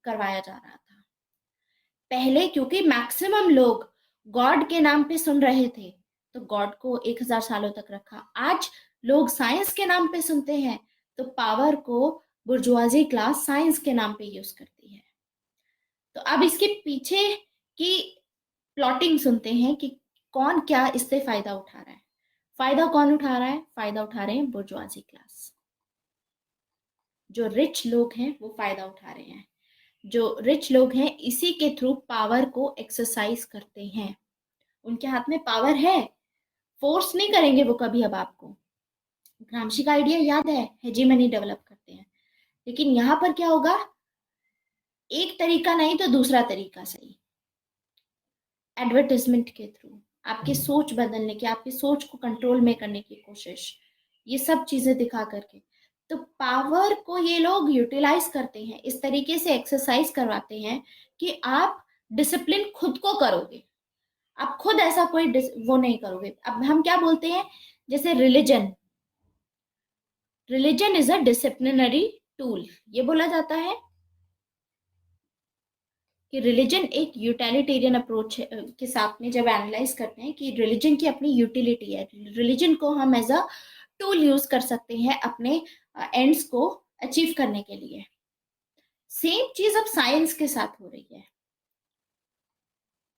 करवाया जा रहा था पहले। क्योंकि मैक्सिमम लोग गॉड के नाम पे सुन रहे थे, तो गॉड को 1000 सालों तक रखा। आज लोग साइंस के नाम पे सुनते हैं, तो पावर को बुर्जुआजी क्लास साइंस के नाम पे यूज करती है। तो अब इसके पीछे की प्लॉटिंग सुनते हैं कि कौन क्या इससे फायदा उठा रहा है। फायदा कौन उठा रहा है? फायदा उठा रहे हैं बुर्जुआजी क्लास। जो रिच लोग हैं वो फायदा उठा रहे हैं। जो रिच लोग हैं इसी के थ्रू पावर को एक्सरसाइज करते हैं। उनके हाथ में पावर है, फोर्स नहीं करेंगे वो कभी। अब आपको ग्रामशी का आइडिया याद है, हेजीमनी डेवलप करते हैं। लेकिन यहां पर क्या होगा? एक तरीका नहीं तो दूसरा तरीका सही, एडवर्टाइजमेंट के थ्रू आपकी सोच बदलने की, आपकी सोच को कंट्रोल में करने की कोशिश, ये सब चीजें दिखा करके। तो पावर को ये लोग यूटिलाइज करते हैं, इस तरीके से एक्सरसाइज करवाते हैं कि आप डिसिप्लिन खुद को करोगे। आप खुद ऐसा कोई वो नहीं करोगे। अब हम क्या बोलते हैं, जैसे religion, religion is a disciplinary tool, ये बोला जाता है कि रिलीजन एक यूटिलिटेरियन अप्रोच के साथ में जब एनालाइज करते हैं कि रिलीजन की अपनी यूटिलिटी है, रिलीजन को हम एज अ टूल यूज कर सकते हैं अपने एंड्स को अचीव करने के लिए। सेम चीज अब साइंस के साथ हो रही है।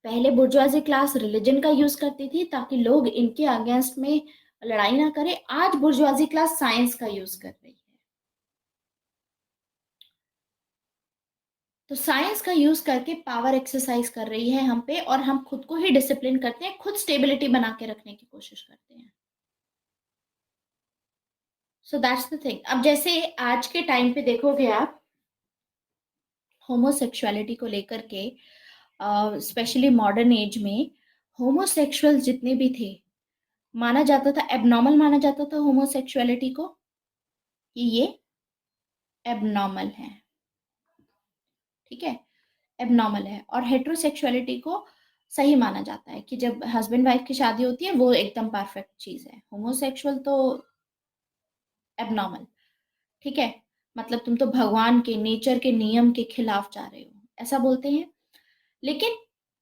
पहले बुर्जुआजी क्लास रिलीजन का यूज करती थी ताकि लोग इनके अगेंस्ट में लड़ाई ना करे। आज बुर्जुआजी क्लास साइंस का यूज कर रही है। तो साइंस का यूज करके पावर एक्सरसाइज कर रही है हम पे, और हम खुद को ही डिसिप्लिन करते हैं, खुद स्टेबिलिटी बना के रखने की कोशिश करते हैं। So that's the thing. अब जैसे आज के टाइम पे देखोगे आप, होमोसेक्सुअलिटी को लेकर के, स्पेशली मॉडर्न एज में, होमोसेक्सुअल जितने भी थे, माना जाता था, एबनॉर्मल माना जाता था होमोसेक्सुअलिटी को, कि ये एबनॉर्मल है। ठीक है, एबनॉर्मल है। और हेट्रोसेक्सुअलिटी को सही माना जाता है कि जब हस्बैंड वाइफ की शादी होती है वो एकदम परफेक्ट चीज है। होमोसेक्सुअल तो एबनॉर्मल। ठीक है, मतलब तुम तो भगवान के, नेचर के नियम के खिलाफ जा रहे हो, ऐसा बोलते हैं। लेकिन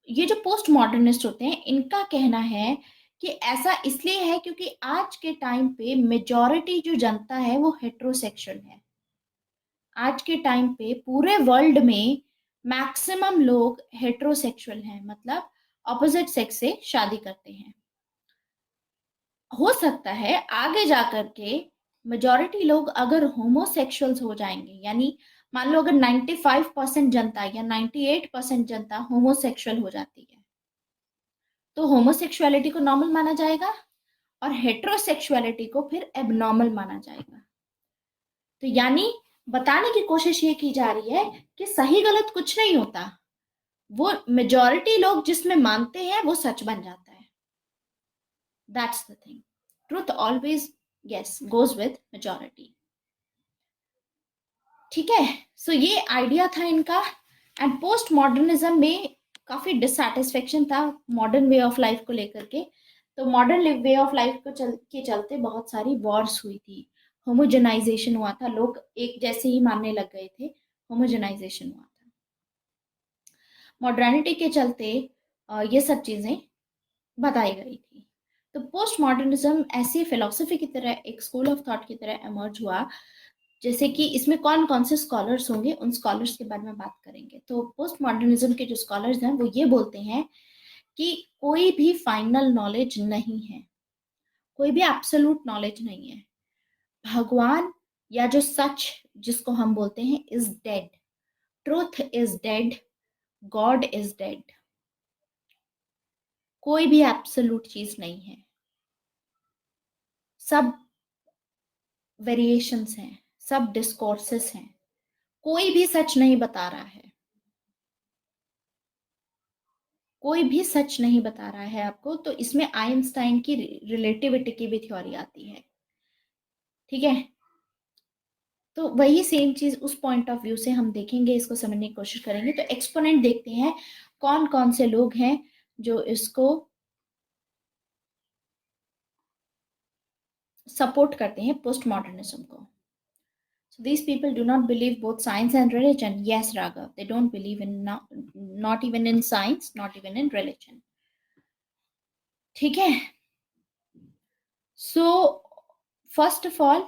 ये जो पोस्ट मॉडर्निस्ट होते हैं, इनका कहना है कि ऐसा इसलिए है क्योंकि आज के टाइम पे मेजॉरिटी जो जनता है वो हेट्रोसेक्सुअल है। आज के टाइम पे पूरे वर्ल्ड में मैक्सिमम लोग हेट्रोसेक्सुअल हैं, मतलब ऑपोजिट सेक्स से शादी करते हैं। हो सकता है आगे जाकर के मेजॉरिटी लोग अगर होमोसेक्सुअल्स हो जाएंगे, यानी मान लो अगर 95% जनता या 98% जनता होमोसेक्सुअल हो जाती है, तो होमोसेक्सुअलिटी को नॉर्मल माना जाएगा और हेट्रोसेक्सुअलिटी को फिर एबनॉर्मल माना जाएगा। तो यानी बताने की कोशिश ये की जा रही है कि सही गलत कुछ नहीं होता, वो मेजॉरिटी लोग जिसमें मानते हैं वो सच बन जाता है। That's the thing. Truth always, yes, goes with majority. ठीक है, सो ये आइडिया था इनका। एंड पोस्ट मॉडर्निज्म में काफी डिससेटिस्फेक्शन था मॉडर्न वे ऑफ लाइफ को लेकर के। तो मॉडर्न वे ऑफ लाइफ को के चलते बहुत सारी वॉर्स हुई थी, होमोजेनाइजेशन हुआ था, लोग एक जैसे ही मानने लग गए थे, होमोजेनाइजेशन हुआ था। मॉडर्निटी के चलते ये सब चीजें बताई गई थी। तो पोस्ट मॉडर्निज्म ऐसी फिलोसफी की तरह, एक स्कूल ऑफ थॉट की तरह इमर्ज हुआ। जैसे कि इसमें कौन कौन से स्कॉलर्स होंगे, उन स्कॉलर्स के बारे में बात करेंगे। तो पोस्ट मॉडर्निज्म के जो स्कॉलर्स हैं वो ये बोलते हैं कि कोई भी फाइनल नॉलेज नहीं है, कोई भी एब्सोल्यूट नॉलेज नहीं है। भगवान या जो सच जिसको हम बोलते हैं is dead, truth is dead, God is dead. कोई भी एब्सोल्यूट चीज नहीं है, सब वेरिएशंस हैं, सब डिस्कोर्सेस हैं, कोई भी सच नहीं बता रहा है। कोई भी सच नहीं बता रहा है आपको, तो इसमें आइंस्टाइन की रिलेटिविटी की भी थ्योरी आती है। ठीक है, तो वही सेम चीज उस पॉइंट ऑफ व्यू से हम देखेंगे, इसको समझने की कोशिश करेंगे। तो एक्सपोनेंट देखते हैं कौन कौन से लोग हैं जो इसको सपोर्ट करते हैं, पोस्ट मॉडर्निज्म को। So these people do not believe both science and religion. Yes, Raghav, they don't believe in not even in science, not even in religion. ठीक है, so first of all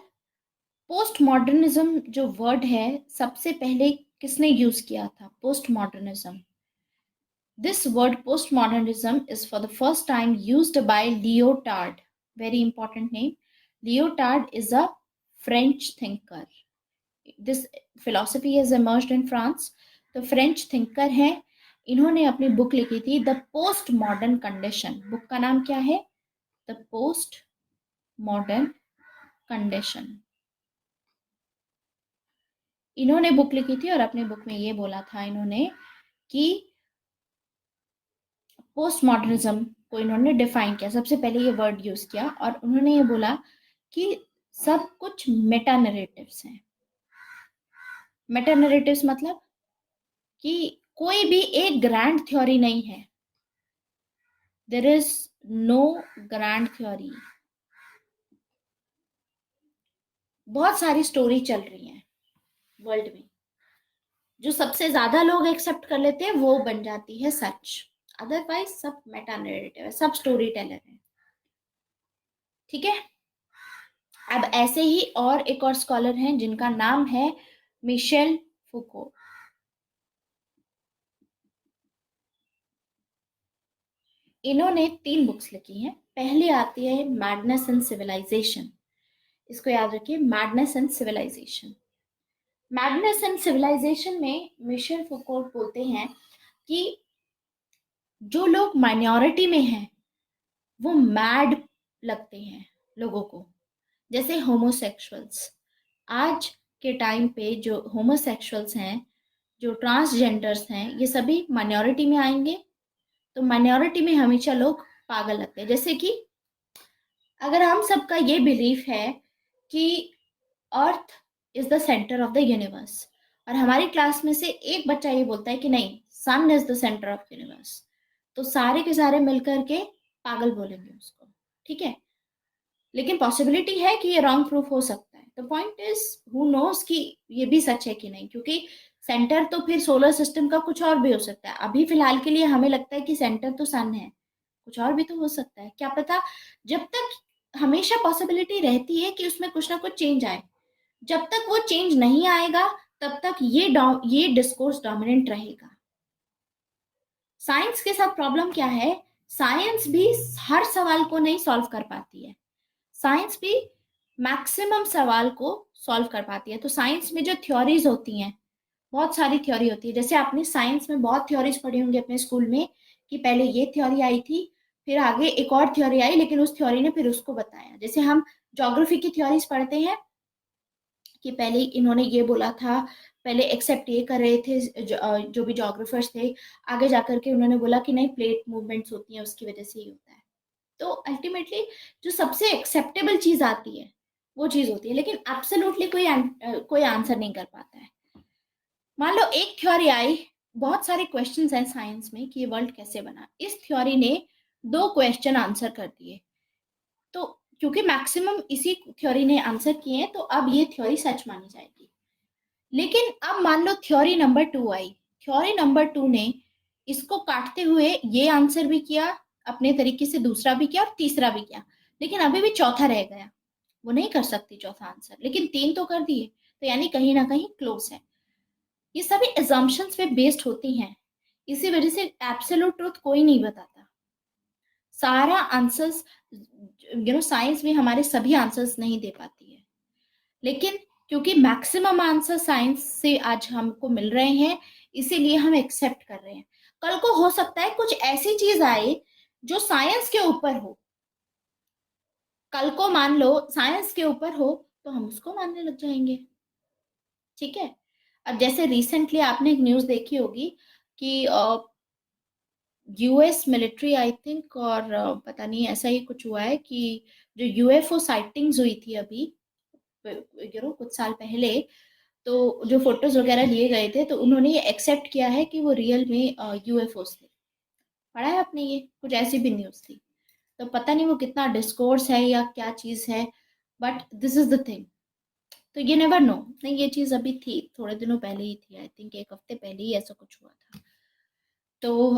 post modernism जो word है, सबसे पहले किसने use किया था post modernism? This word postmodernism is for the first time used by Lyotard. Very important name. Lyotard is a French thinker. This philosophy has emerged in France. तो French thinker हैं, इन्होंने अपनी बुक लिखी थी the post modern condition. Book का नाम क्या है? The post modern condition. इन्होंने बुक लिखी थी और अपनी बुक में ये बोला था इन्होंने कि पोस्ट मॉडर्निज्म को इन्होंने डिफाइन किया, सबसे पहले ये वर्ड यूज किया और उन्होंने ये बोला कि सब कुछ मेटा नरेटिव्स हैं। मेटा नरेटिव्स मतलब कि कोई भी एक ग्रैंड थ्योरी नहीं है। There is no grand theory. बहुत सारी स्टोरी चल रही है वर्ल्ड में, जो सबसे ज्यादा लोग एक्सेप्ट कर लेते हैं वो बन जाती है सच, अदरवाइज सब मेटा नरेटिव है, सब स्टोरी टेलर है। ठीक है, अब ऐसे ही और एक और स्कॉलर हैं जिनका नाम है मिशेल फुको। इन्होंने 3 बुक्स लिखी हैं। पहली आती है मैडनेस एंड सिविलाइजेशन। इसको याद रखिए, madness and civilization. Madness and civilization में मिशेल फुको बोलते हैं कि जो लोग माइनॉरिटी में हैं वो मैड लगते हैं लोगों को, जैसे होमोसेक्सुअल्स। आज के टाइम पे जो होमोसेक्सुअल्स हैं, जो ट्रांसजेंडर्स हैं, ये सभी माइनॉरिटी में आएंगे। तो माइनॉरिटी में हमेशा लोग पागल लगते हैं। जैसे कि अगर हम सबका ये बिलीफ है कि earth is the centre of the universe और हमारी क्लास में से एक बच्चा ये बोलता है कि नहीं, sun is the centre of universe, तो सारे के सारे मिलकर के पागल बोलेंगे उसको। ठीक है, लेकिन पॉसिबिलिटी है कि ये रॉन्ग प्रूफ हो सकता है। तो पॉइंट इज हु नोस कि ये भी सच है कि नहीं, क्योंकि सेंटर तो फिर सोलर सिस्टम का कुछ और भी हो सकता है। अभी फिलहाल के लिए हमें लगता है कि सेंटर तो सन है, कुछ और भी तो हो सकता है, क्या पता। जब तक हमेशा पॉसिबिलिटी रहती है कि उसमें कुछ ना कुछ चेंज आए, जब तक वो चेंज नहीं आएगा तब तक ये डिस्कोर्स डोमिनेंट रहेगा। साइंस के साथ प्रॉब्लम क्या है, साइंस भी हर सवाल को नहीं सॉल्व कर पाती है, साइंस भी मैक्सिमम सवाल को सॉल्व कर पाती है। तो साइंस में जो थ्योरीज होती हैं, बहुत सारी थ्योरी होती है। जैसे आपने साइंस में बहुत थ्योरीज पढ़ी होंगी अपने स्कूल में कि पहले ये थ्योरी आई थी, फिर आगे एक और थ्योरी आई, लेकिन उस थ्योरी ने फिर उसको बताया। जैसे हम ज्योग्राफी की थ्योरीज पढ़ते हैं कि पहले इन्होंने ये बोला था, पहले एक्सेप्ट ये कर रहे थे जो भी जोग्राफर्स थे, आगे जाकर के उन्होंने बोला कि नहीं, प्लेट मूवमेंट्स होती हैं उसकी वजह से ही होता है। तो अल्टीमेटली जो सबसे एक्सेप्टेबल चीज आती है वो चीज होती है, लेकिन एब्सोल्युटली कोई आंसर नहीं कर पाता है। मान लो एक थ्योरी आई, बहुत सारे क्वेश्चंस हैं साइंस में कि ये वर्ल्ड कैसे बना, इस थ्योरी ने 2 क्वेश्चन आंसर कर दिए, तो क्योंकि मैक्सिमम इसी थ्योरी ने आंसर किए हैं तो अब ये थ्योरी सच मानी जाएगी। लेकिन अब मान लो थ्योरी नंबर 2 आई, थ्योरी नंबर 2 ने इसको काटते हुए ये आंसर भी किया अपने तरीके से, दूसरा भी किया और तीसरा भी किया, लेकिन अभी भी चौथा रह गया। वो नहीं कर सकती चौथा आंसर, लेकिन 3 तो कर दिए, तो यानी कहीं ना कहीं क्लोज है। ये सभी एजम्पशंस पे बेस्ड होती हैं, इसी वजह से एब्सोल्यूट ट्रुथ कोई नहीं बताता। सारा आंसर्स, साइंस में हमारे सभी आंसर्स नहीं दे पाती है, लेकिन क्योंकि मैक्सिमम आंसर साइंस से आज हमको मिल रहे हैं, इसीलिए हम एक्सेप्ट कर रहे हैं। कल को हो सकता है कुछ ऐसी चीज आए जो साइंस के ऊपर हो, कल को मान लो साइंस के ऊपर हो तो हम उसको मानने लग जाएंगे। ठीक है, अब जैसे रिसेंटली आपने एक न्यूज देखी होगी कि यूएस मिलिट्री आई थिंक, और पता नहीं ऐसा ही कुछ हुआ है कि जो यूएफओ साइटिंग्स हुई थी अभी, कुछ साल पहले, तो जो फोटोज वगैरह लिए गए थे, तो उन्होंने ये एक्सेप्ट किया है कि वो रियल में यूएफओस थे। पढ़ा है आपने? ये कुछ ऐसी भी न्यूज़ थी। तो पता नहीं वो कितना डिस्कोर्स है या क्या चीज़ है, but this is the thing. तो ये नेवर नो। नहीं, ये चीज़ अभी थी, थोड़े दिनों पहले ही थी, आई थिंक एक हफ्ते पहले ही ऐसा कुछ हुआ था। तो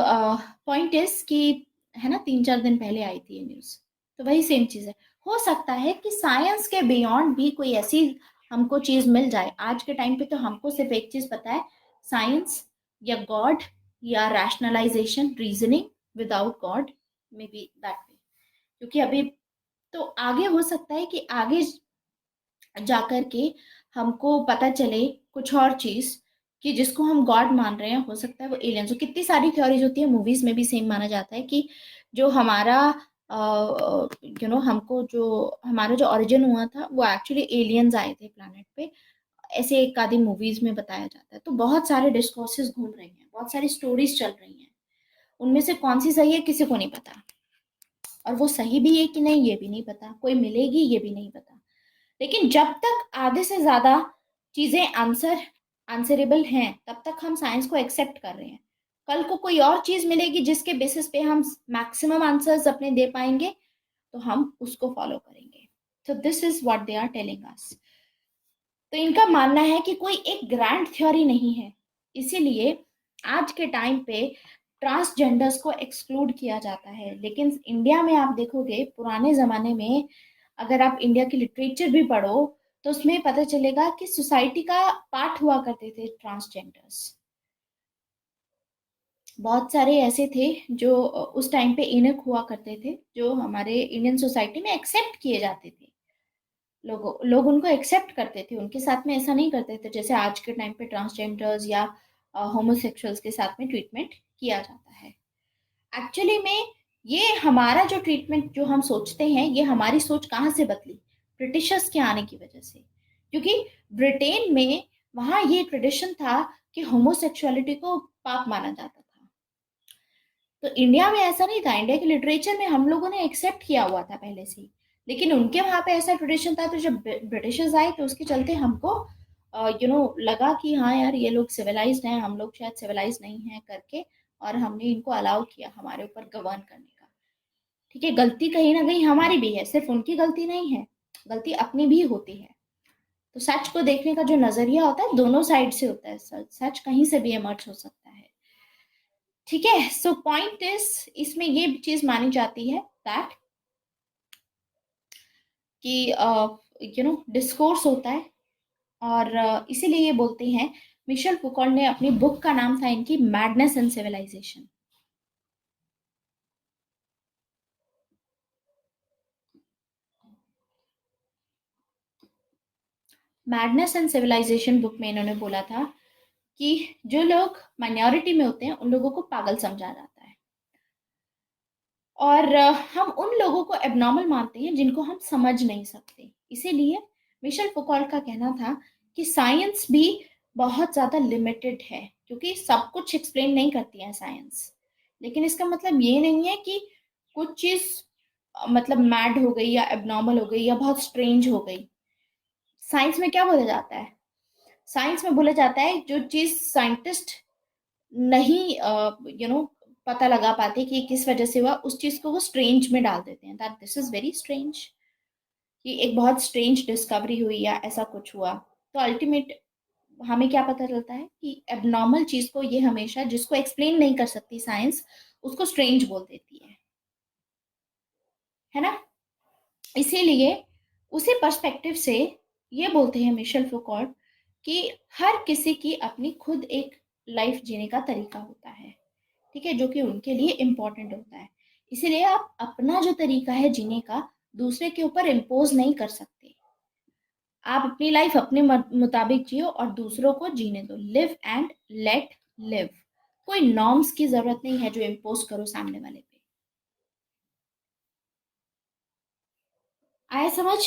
पॉइंट इज कि, है ना, 3-4 दिन पहले आई थी ये न्यूज़। तो वही सेम चीज़ है। हो सकता है कि साइंस के बियॉन्ड भी कोई ऐसी हमको चीज़ मिल जाए। आज के टाइम पे तो हमको सिर्फ एक चीज़ पता है, साइंस या गॉड या rationalization, reasoning without god, maybe that way. क्योंकि अभी, तो आगे हो सकता है कि आगे जाकर के हमको पता चले कुछ और चीज, कि जिसको हम गॉड मान रहे हैं हो सकता है वो एलियंस। तो कितनी सारी थ्योरीज होती है, मूवीज में भी सेम माना जाता है कि जो हमारा हमको जो हमारा जो ओरिजिन हुआ था वो एक्चुअली एलियंस आए थे प्लैनेट पे। ऐसे एक आधी मूवीज में बताया जाता है। तो बहुत सारे डिस्कोर्सेज घूम रही हैं, बहुत सारी स्टोरीज चल रही हैं। उनमें से कौन सी सही है किसी को नहीं पता, और वो सही भी है कि नहीं ये भी नहीं पता, कोई मिलेगी ये भी नहीं पता। लेकिन जब तक आधे से ज्यादा चीजें आंसरेबल हैं, तब तक हम साइंस को एक्सेप्ट कर रहे हैं। कल को कोई और चीज मिलेगी जिसके बेसिस पे हम मैक्सिमम आंसर्स अपने दे पाएंगे, तो हम उसको फॉलो करेंगे। तो this is what they are telling us. तो इनका मानना है कि कोई एक ग्रैंड थ्योरी नहीं है, इसीलिए आज के टाइम पे ट्रांसजेंडर्स को एक्सक्लूड किया जाता है। लेकिन इंडिया में आप देखोगे पुराने जमाने में, अगर आप इंडिया की लिटरेचर भी पढ़ो, तो उसमें पता चलेगा कि सोसाइटी का पार्ट हुआ करते थे ट्रांसजेंडर्स। बहुत सारे ऐसे थे जो उस टाइम पे इनक हुआ करते थे, जो हमारे इंडियन सोसाइटी में एक्सेप्ट किए जाते थे। लोग उनको एक्सेप्ट करते थे, उनके साथ में ऐसा नहीं करते थे जैसे आज के टाइम पे ट्रांसजेंडर्स या होमोसेक्सुअल्स के साथ में ट्रीटमेंट किया जाता है। एक्चुअली में ये हमारा जो ट्रीटमेंट जो हम सोचते हैं, ये हमारी सोच कहाँ से बदली? ब्रिटिशर्स के आने की वजह से। क्योंकि ब्रिटेन में वहां ये ट्रेडिशन था कि होमोसेक्सुअलिटी को पाप माना जाता था। तो इंडिया में ऐसा नहीं था, इंडिया के लिटरेचर में हम लोगों ने एक्सेप्ट किया हुआ था पहले से ही। लेकिन उनके वहां पे ऐसा ट्रेडिशन था, तो जब ब्रिटिशर्स आए तो उसके चलते हमको लगा कि हाँ यार ये लोग सिविलाइज्ड हैं, हम लोग शायद सिविलाइज नहीं हैं करके, और हमने इनको अलाउ किया हमारे ऊपर गवर्न करने का। ठीक है, गलती कहीं ना कहीं हमारी भी है, सिर्फ उनकी गलती नहीं है, गलती अपनी भी होती है। तो सच को देखने का जो नजरिया होता है दोनों साइड से होता है, सच कहीं से भी इमर्ज हो सकता है। ठीक है, सो पॉइंट इज, इसमें ये चीज मानी जाती है दैट कि डिस्कोर्स होता है, और इसीलिए ये बोलते हैं। मिशेल फुकॉल्ट ने अपनी बुक का नाम था इनकी madness and civilization. Madness and civilization book में इन्होंने बोला था कि जो लोग माइनॉरिटी में होते हैं उन लोगों को पागल समझा जाता है, और हम उन लोगों को एबनॉर्मल मानते हैं जिनको हम समझ नहीं सकते। इसीलिए मिशेल फुकॉल्ट का कहना था कि साइंस भी बहुत ज्यादा लिमिटेड है, क्योंकि सब कुछ एक्सप्लेन नहीं करती है साइंस। लेकिन इसका मतलब ये नहीं है कि कुछ चीज मतलब मैड हो गई या एबनॉर्मल हो गई या बहुत स्ट्रेंज हो गई। साइंस में क्या बोला जाता है? साइंस में बोला जाता है जो चीज साइंटिस्ट नहीं पता लगा पाते कि किस वजह से हुआ, उस चीज को वो स्ट्रेंज में डाल देते हैं, that this is very strange, कि एक बहुत स्ट्रेंज डिस्कवरी हुई या ऐसा कुछ हुआ। तो अल्टीमेट हमें क्या पता चलता है कि एबनॉर्मल चीज को ये हमेशा, जिसको एक्सप्लेन नहीं कर सकती साइंस, उसको स्ट्रेंज बोल देती है ना। इसीलिए उसी पर्सपेक्टिव से ये बोलते हैं मिशेल फुकॉल्ट कि हर किसी की अपनी खुद एक लाइफ जीने का तरीका होता है, ठीक है, जो कि उनके लिए इम्पोर्टेंट होता है। इसीलिए आप अपना जो तरीका है जीने का दूसरे के ऊपर इम्पोज नहीं कर सकते। आप अपनी लाइफ अपने मुताबिक जियो और दूसरों को जीने दो, लिव एंड लेट लिव। कोई नॉर्म्स की जरूरत नहीं है जो इम्पोज करो सामने वाले पे। आया समझ?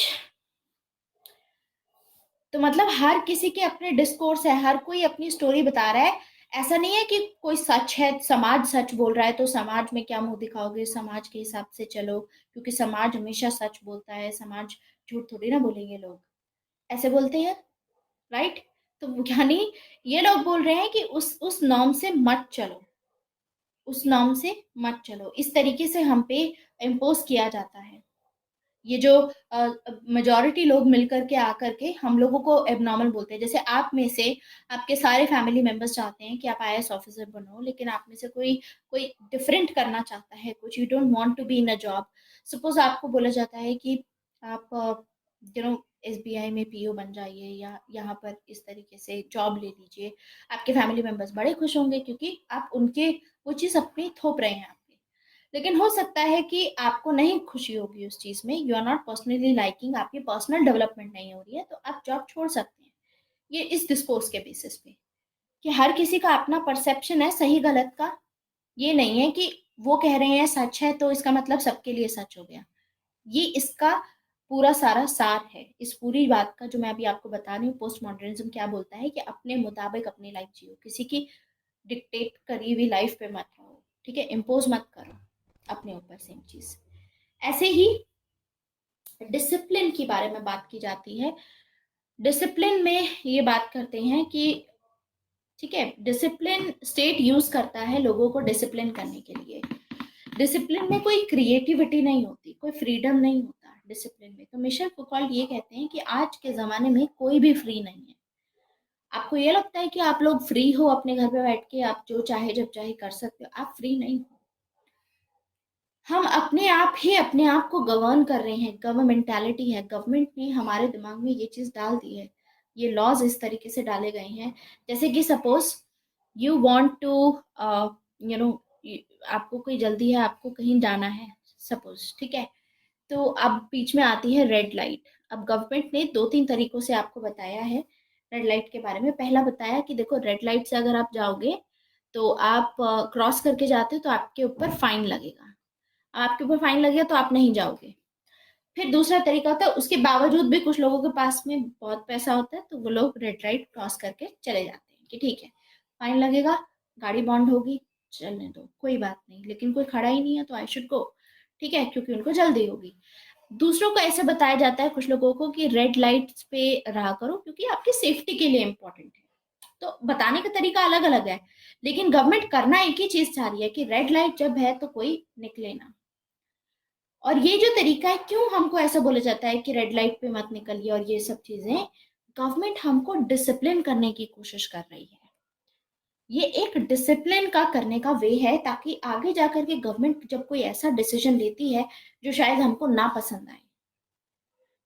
तो मतलब हर किसी के अपने डिस्कोर्स है, हर कोई अपनी स्टोरी बता रहा है, ऐसा नहीं है कि कोई सच है, समाज सच बोल रहा है तो समाज में क्या मुंह दिखाओगे, समाज के हिसाब से चलो, क्योंकि समाज हमेशा सच बोलता है, समाज झूठ थोड़ी ना बोलेंगे, लोग ऐसे बोलते हैं, राइट। तो यानी ये लोग बोल रहे हैं कि उस नॉर्म से मत चलो, उस नॉर्म से मत चलो, इस तरीके से हम पे इम्पोज किया जाता है। ये जो मेजोरिटी लोग मिलकर के आकर के हम लोगों को एबनॉर्मल बोलते हैं। जैसे आप में से आपके सारे फैमिली मेंबर्स चाहते हैं कि आप आईएएस ऑफिसर बनो, लेकिन आप में से कोई कोई डिफरेंट करना चाहता है कुछ, you don't want to be in a job. Suppose आपको बोला जाता है कि आप यू नो एसबीआई में पीओ बन जाइए, या यहाँ पर इस तरीके से जॉब ले लीजिए। आपके फैमिली मेंबर्स बड़े खुश होंगे, क्योंकि आप उनके वो चीज़ अपनी थोप रहे हैं। लेकिन हो सकता है कि आपको नहीं खुशी होगी उस चीज में, you are not personally liking, आपकी पर्सनल डेवलपमेंट नहीं हो रही है, तो आप जॉब छोड़ सकते हैं। ये इस डिस्कोर्स के बेसिस पे कि हर किसी का अपना परसेप्शन है सही गलत का। ये नहीं है कि वो कह रहे हैं सच है तो इसका मतलब सबके लिए सच हो गया। ये इसका पूरा सारा सार है, इस पूरी बात का जो मैं अभी आपको बता रही हूँ। पोस्ट मॉडर्निज्म क्या बोलता है कि अपने मुताबिक अपनी लाइफ जियो, किसी की डिक्टेट करी हुई लाइफ पे मत रहो, ठीक है, इम्पोज मत करो अपने ऊपर सेम चीज। ऐसे ही डिसिप्लिन के बारे में बात की जाती है। डिसिप्लिन में ये बात करते हैं कि ठीक है, डिसिप्लिन स्टेट यूज करता है लोगों को डिसिप्लिन करने के लिए। डिसिप्लिन में कोई क्रिएटिविटी नहीं होती, कोई फ्रीडम नहीं होता डिसिप्लिन में। तो मिशेल फुकॉल्ट ये कहते हैं कि आज के जमाने में कोई भी फ्री नहीं है। आपको ये लगता है कि आप लोग फ्री हो, अपने घर पे बैठ के आप जो चाहे जब चाहे कर सकते हो, आप फ्री नहीं हो। हम अपने आप ही अपने आप को गवर्न कर रहे हैं, गवर्नमेंटैलिटी है, गवर्नमेंट ने हमारे दिमाग में ये चीज डाल दी है। ये लॉज इस तरीके से डाले गए हैं, जैसे कि suppose you want to you know आपको कोई जल्दी है, आपको कहीं जाना है सपोज, ठीक है। तो अब बीच में आती है रेड लाइट। अब गवर्नमेंट ने दो तीन तरीकों से आपको बताया है रेड लाइट के बारे में। पहला बताया कि देखो, रेड लाइट से अगर आप जाओगे तो आप क्रॉस करके जाते हो तो आपके ऊपर फाइन लगेगा, आपके ऊपर फाइन लगेगा तो आप नहीं जाओगे। फिर दूसरा तरीका होता है, उसके बावजूद भी कुछ लोगों के पास में बहुत पैसा होता है तो वो लोग रेड लाइट क्रॉस करके चले जाते हैं कि ठीक है, फाइन लगेगा, गाड़ी बॉन्ड होगी, चलने दो कोई बात नहीं, लेकिन कोई खड़ा ही नहीं है तो आई शुड गो, ठीक है, क्योंकि उनको जल्दी होगी। दूसरों को ऐसे बताया जाता है कुछ लोगों को कि रेड लाइट्स पे रहा करो क्योंकि आपकी सेफ्टी के लिए इंपॉर्टेंट है। तो बताने का तरीका अलग अलग है, लेकिन गवर्नमेंट करना एक ही चीज चाह रही है कि रेड लाइट जब है तो कोई निकले ना। और ये जो तरीका है, क्यों हमको ऐसा बोला जाता है कि रेड लाइट पे मत निकलिए और ये सब चीजें, गवर्नमेंट हमको डिसिप्लिन करने की कोशिश कर रही है। ये एक डिसिप्लिन का करने का वे है, ताकि आगे जाकर के गवर्नमेंट जब कोई ऐसा डिसीजन लेती है जो शायद हमको ना पसंद आए,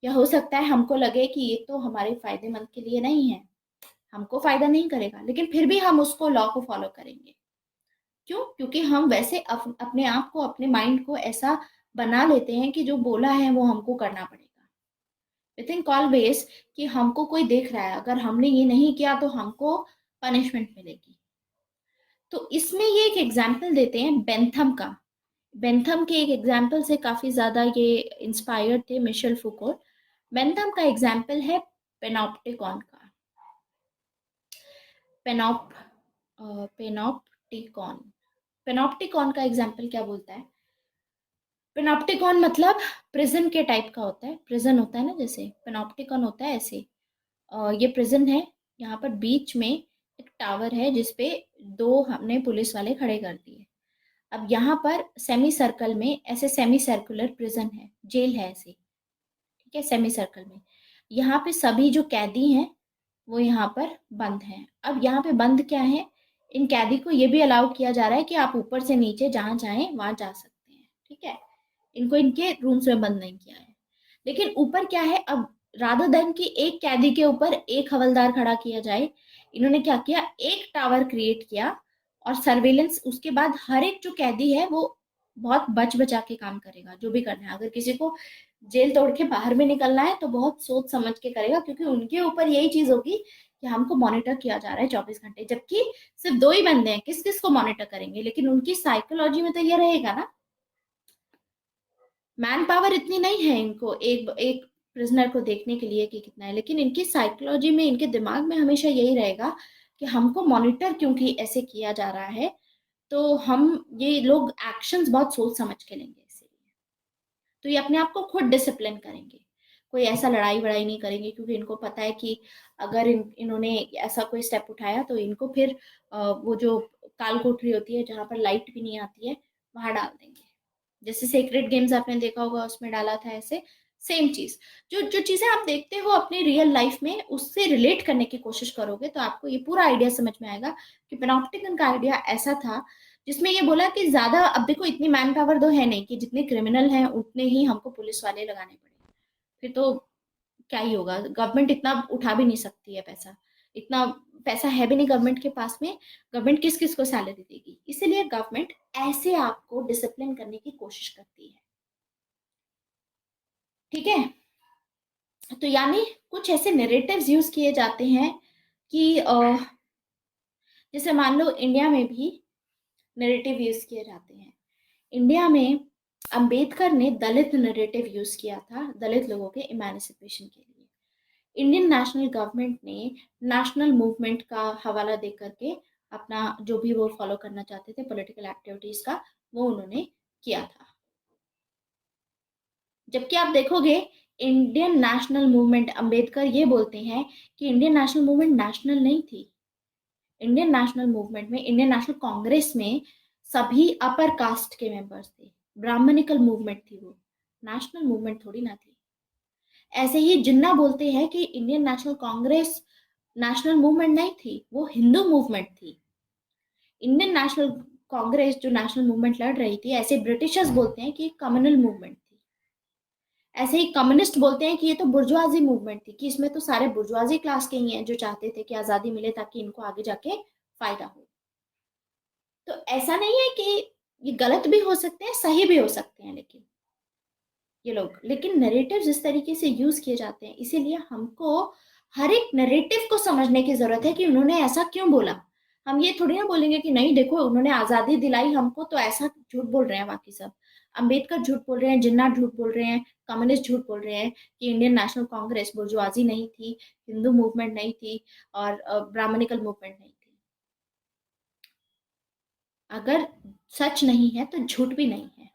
या हो सकता है हमको लगे कि ये तो हमारे फायदेमंद के लिए नहीं है, हमको फायदा नहीं करेगा, लेकिन फिर भी हम उसको लॉ को फॉलो करेंगे। क्यों? क्योंकि हम वैसे अपने आप को, अपने माइंड को ऐसा बना लेते हैं कि जो बोला है वो हमको करना पड़ेगा। वी थिंक ऑलवेज कि हमको कोई देख रहा है, अगर हमने ये नहीं किया तो हमको पनिशमेंट मिलेगी। तो इसमें ये एक एग्जाम्पल देते हैं बेंथम का। बेंथम के एक एग्जाम्पल से काफी ज्यादा ये इंस्पायर्ड थे मिशेल फुको। बेंथम का एग्जाम्पल है पेनॉप्टिकॉन का। पेनॉप पेनॉप्टिकॉन पेनॉप्टिकॉन का एग्जाम्पल क्या बोलता है? पेनॉप्टिकॉन मतलब प्रिजन के टाइप का होता है। प्रिजन होता है ना, जैसे पेनॉप्टिकॉन होता है ऐसे। ये प्रिजन है। यहाँ पर बीच में एक टावर है जिसपे दो हमने पुलिस वाले खड़े कर दिए। अब यहाँ पर सेमी सर्कल में ऐसे सेमी सर्कुलर प्रिजन है, जेल है ऐसे, ठीक है, सेमी सर्कल में। यहाँ पे सभी जो कैदी हैं वो यहाँ पर बंद हैं। अब यहाँ पे बंद क्या है, इन कैदी को ये भी अलाउ किया जा रहा है कि आप ऊपर से नीचे जहाँ चाहें वहां जा सकते हैं, ठीक है। इनको इनके रूम्स में बंद नहीं किया है। लेकिन ऊपर क्या है, अब रादर देन कि एक कैदी के ऊपर एक हवलदार खड़ा किया जाए, इन्होंने क्या किया, एक टावर क्रिएट किया और सर्वेलेंस। उसके बाद हर एक जो कैदी है वो बहुत बच बचा के काम करेगा। जो भी करना है, अगर किसी को जेल तोड़ के बाहर भी निकलना है तो बहुत सोच समझ के करेगा, क्योंकि उनके ऊपर यही चीज होगी कि हमको मॉनिटर किया जा रहा है 24 घंटे। जबकि सिर्फ दो ही बंदे हैं, किस किस को मॉनिटर करेंगे? लेकिन उनकी साइकोलॉजी में तो ये रहेगा ना, मैन पावर इतनी नहीं है इनको एक एक प्रिजनर को देखने के लिए कि कितना है, लेकिन इनकी साइकोलॉजी में, इनके दिमाग में हमेशा यही रहेगा कि हमको मॉनिटर क्योंकि ऐसे किया जा रहा है, तो हम ये लोग एक्शंस बहुत सोच समझ के लेंगे, इसीलिए तो ये अपने आप को खुद डिसिप्लिन करेंगे। कोई ऐसा लड़ाई वड़ाई नहीं करेंगे, क्योंकि इनको पता है कि अगर इन्होंने ऐसा कोई स्टेप उठाया तो इनको फिर वो जो काल कोठरी होती है जहां पर लाइट भी नहीं आती है, वहां डाल देंगे। जैसे सीक्रेट गेम्स आपने देखा होगा, उसमें डाला था ऐसे, सेम चीज। जो जो चीजें आप देखते हो अपनी रियल लाइफ में, उससे रिलेट करने की कोशिश करोगे तो आपको ये पूरा आइडिया समझ में आएगा कि पेनॉप्टिकन का आइडिया ऐसा था, जिसमें ये बोला कि ज्यादा, अब देखो इतनी मैन पावर तो है नहीं कि जितने क्रिमिनल हैं उतने ही हमको पुलिस वाले लगाने पड़े, फिर तो क्या ही होगा, गवर्नमेंट इतना उठा भी नहीं सकती है पैसा, इतना पैसा है भी नहीं गवर्नमेंट के पास में, गवर्नमेंट किस किस को सैलरी देगी, इसीलिए गवर्नमेंट ऐसे आपको डिसिप्लिन करने की कोशिश करती है। ठीक है, तो यानी कुछ ऐसे नैरेटिव्स यूज किए जाते हैं कि जैसे मान लो इंडिया में भी नैरेटिव यूज किए जाते हैं। इंडिया में अंबेडकर ने दलित नैरेटिव यूज किया था दलित लोगों के इमेंसिपेशन के लिए। इंडियन नेशनल गवर्नमेंट ने नेशनल मूवमेंट का हवाला दे करके अपना जो भी वो फॉलो करना चाहते थे पॉलिटिकल एक्टिविटीज का, वो उन्होंने किया था। जबकि आप देखोगे इंडियन नेशनल मूवमेंट, अंबेडकर ये बोलते हैं कि इंडियन नेशनल मूवमेंट नेशनल नहीं थी। इंडियन नेशनल मूवमेंट में, इंडियन नेशनल कांग्रेस में सभी अपर कास्ट के मेंबर्स थे, ब्राह्मणिकल मूवमेंट थी वो, नेशनल मूवमेंट थोड़ी ना थी। ऐसे ही जिन्ना बोलते हैं कि Indian national Congress national movement नहीं थी, वो हिंदू मूवमेंट थी। इंडियन नेशनल कांग्रेस जो नेशनल मूवमेंट लड़ रही थी, ऐसे ब्रिटिशर्स बोलते हैं कि कम्युनल मूवमेंट थी। ऐसे ही कम्युनिस्ट बोलते हैं कि ये तो बुर्जुआजी मूवमेंट थी, कि इसमें तो सारे बुर्जुआजी क्लास के ही हैं जो चाहते थे कि आजादी मिले ताकि इनको आगे जाके फायदा हो। तो ऐसा नहीं है कि ये गलत भी हो सकते हैं, सही भी हो सकते हैं, लेकिन ये लोग, लेकिन नरेटिव्स इस तरीके से यूज किए जाते हैं, इसीलिए हमको हर एक नरेटिव को समझने की जरूरत है कि उन्होंने ऐसा क्यों बोला। हम ये थोड़ी ना बोलेंगे कि नहीं देखो उन्होंने आजादी दिलाई हमको तो ऐसा झूठ बोल रहे हैं बाकी सब। अंबेडकर झूठ बोल रहे हैं, जिन्ना झूठ बोल रहे हैं, कम्युनिस्ट झूठ बोल रहे हैं कि इंडियन नेशनल कांग्रेस बुर्जुआजी नहीं थी, हिंदू मूवमेंट नहीं थी, और ब्राह्मणिकल मूवमेंट नहीं थी। अगर सच नहीं है तो झूठ भी नहीं है,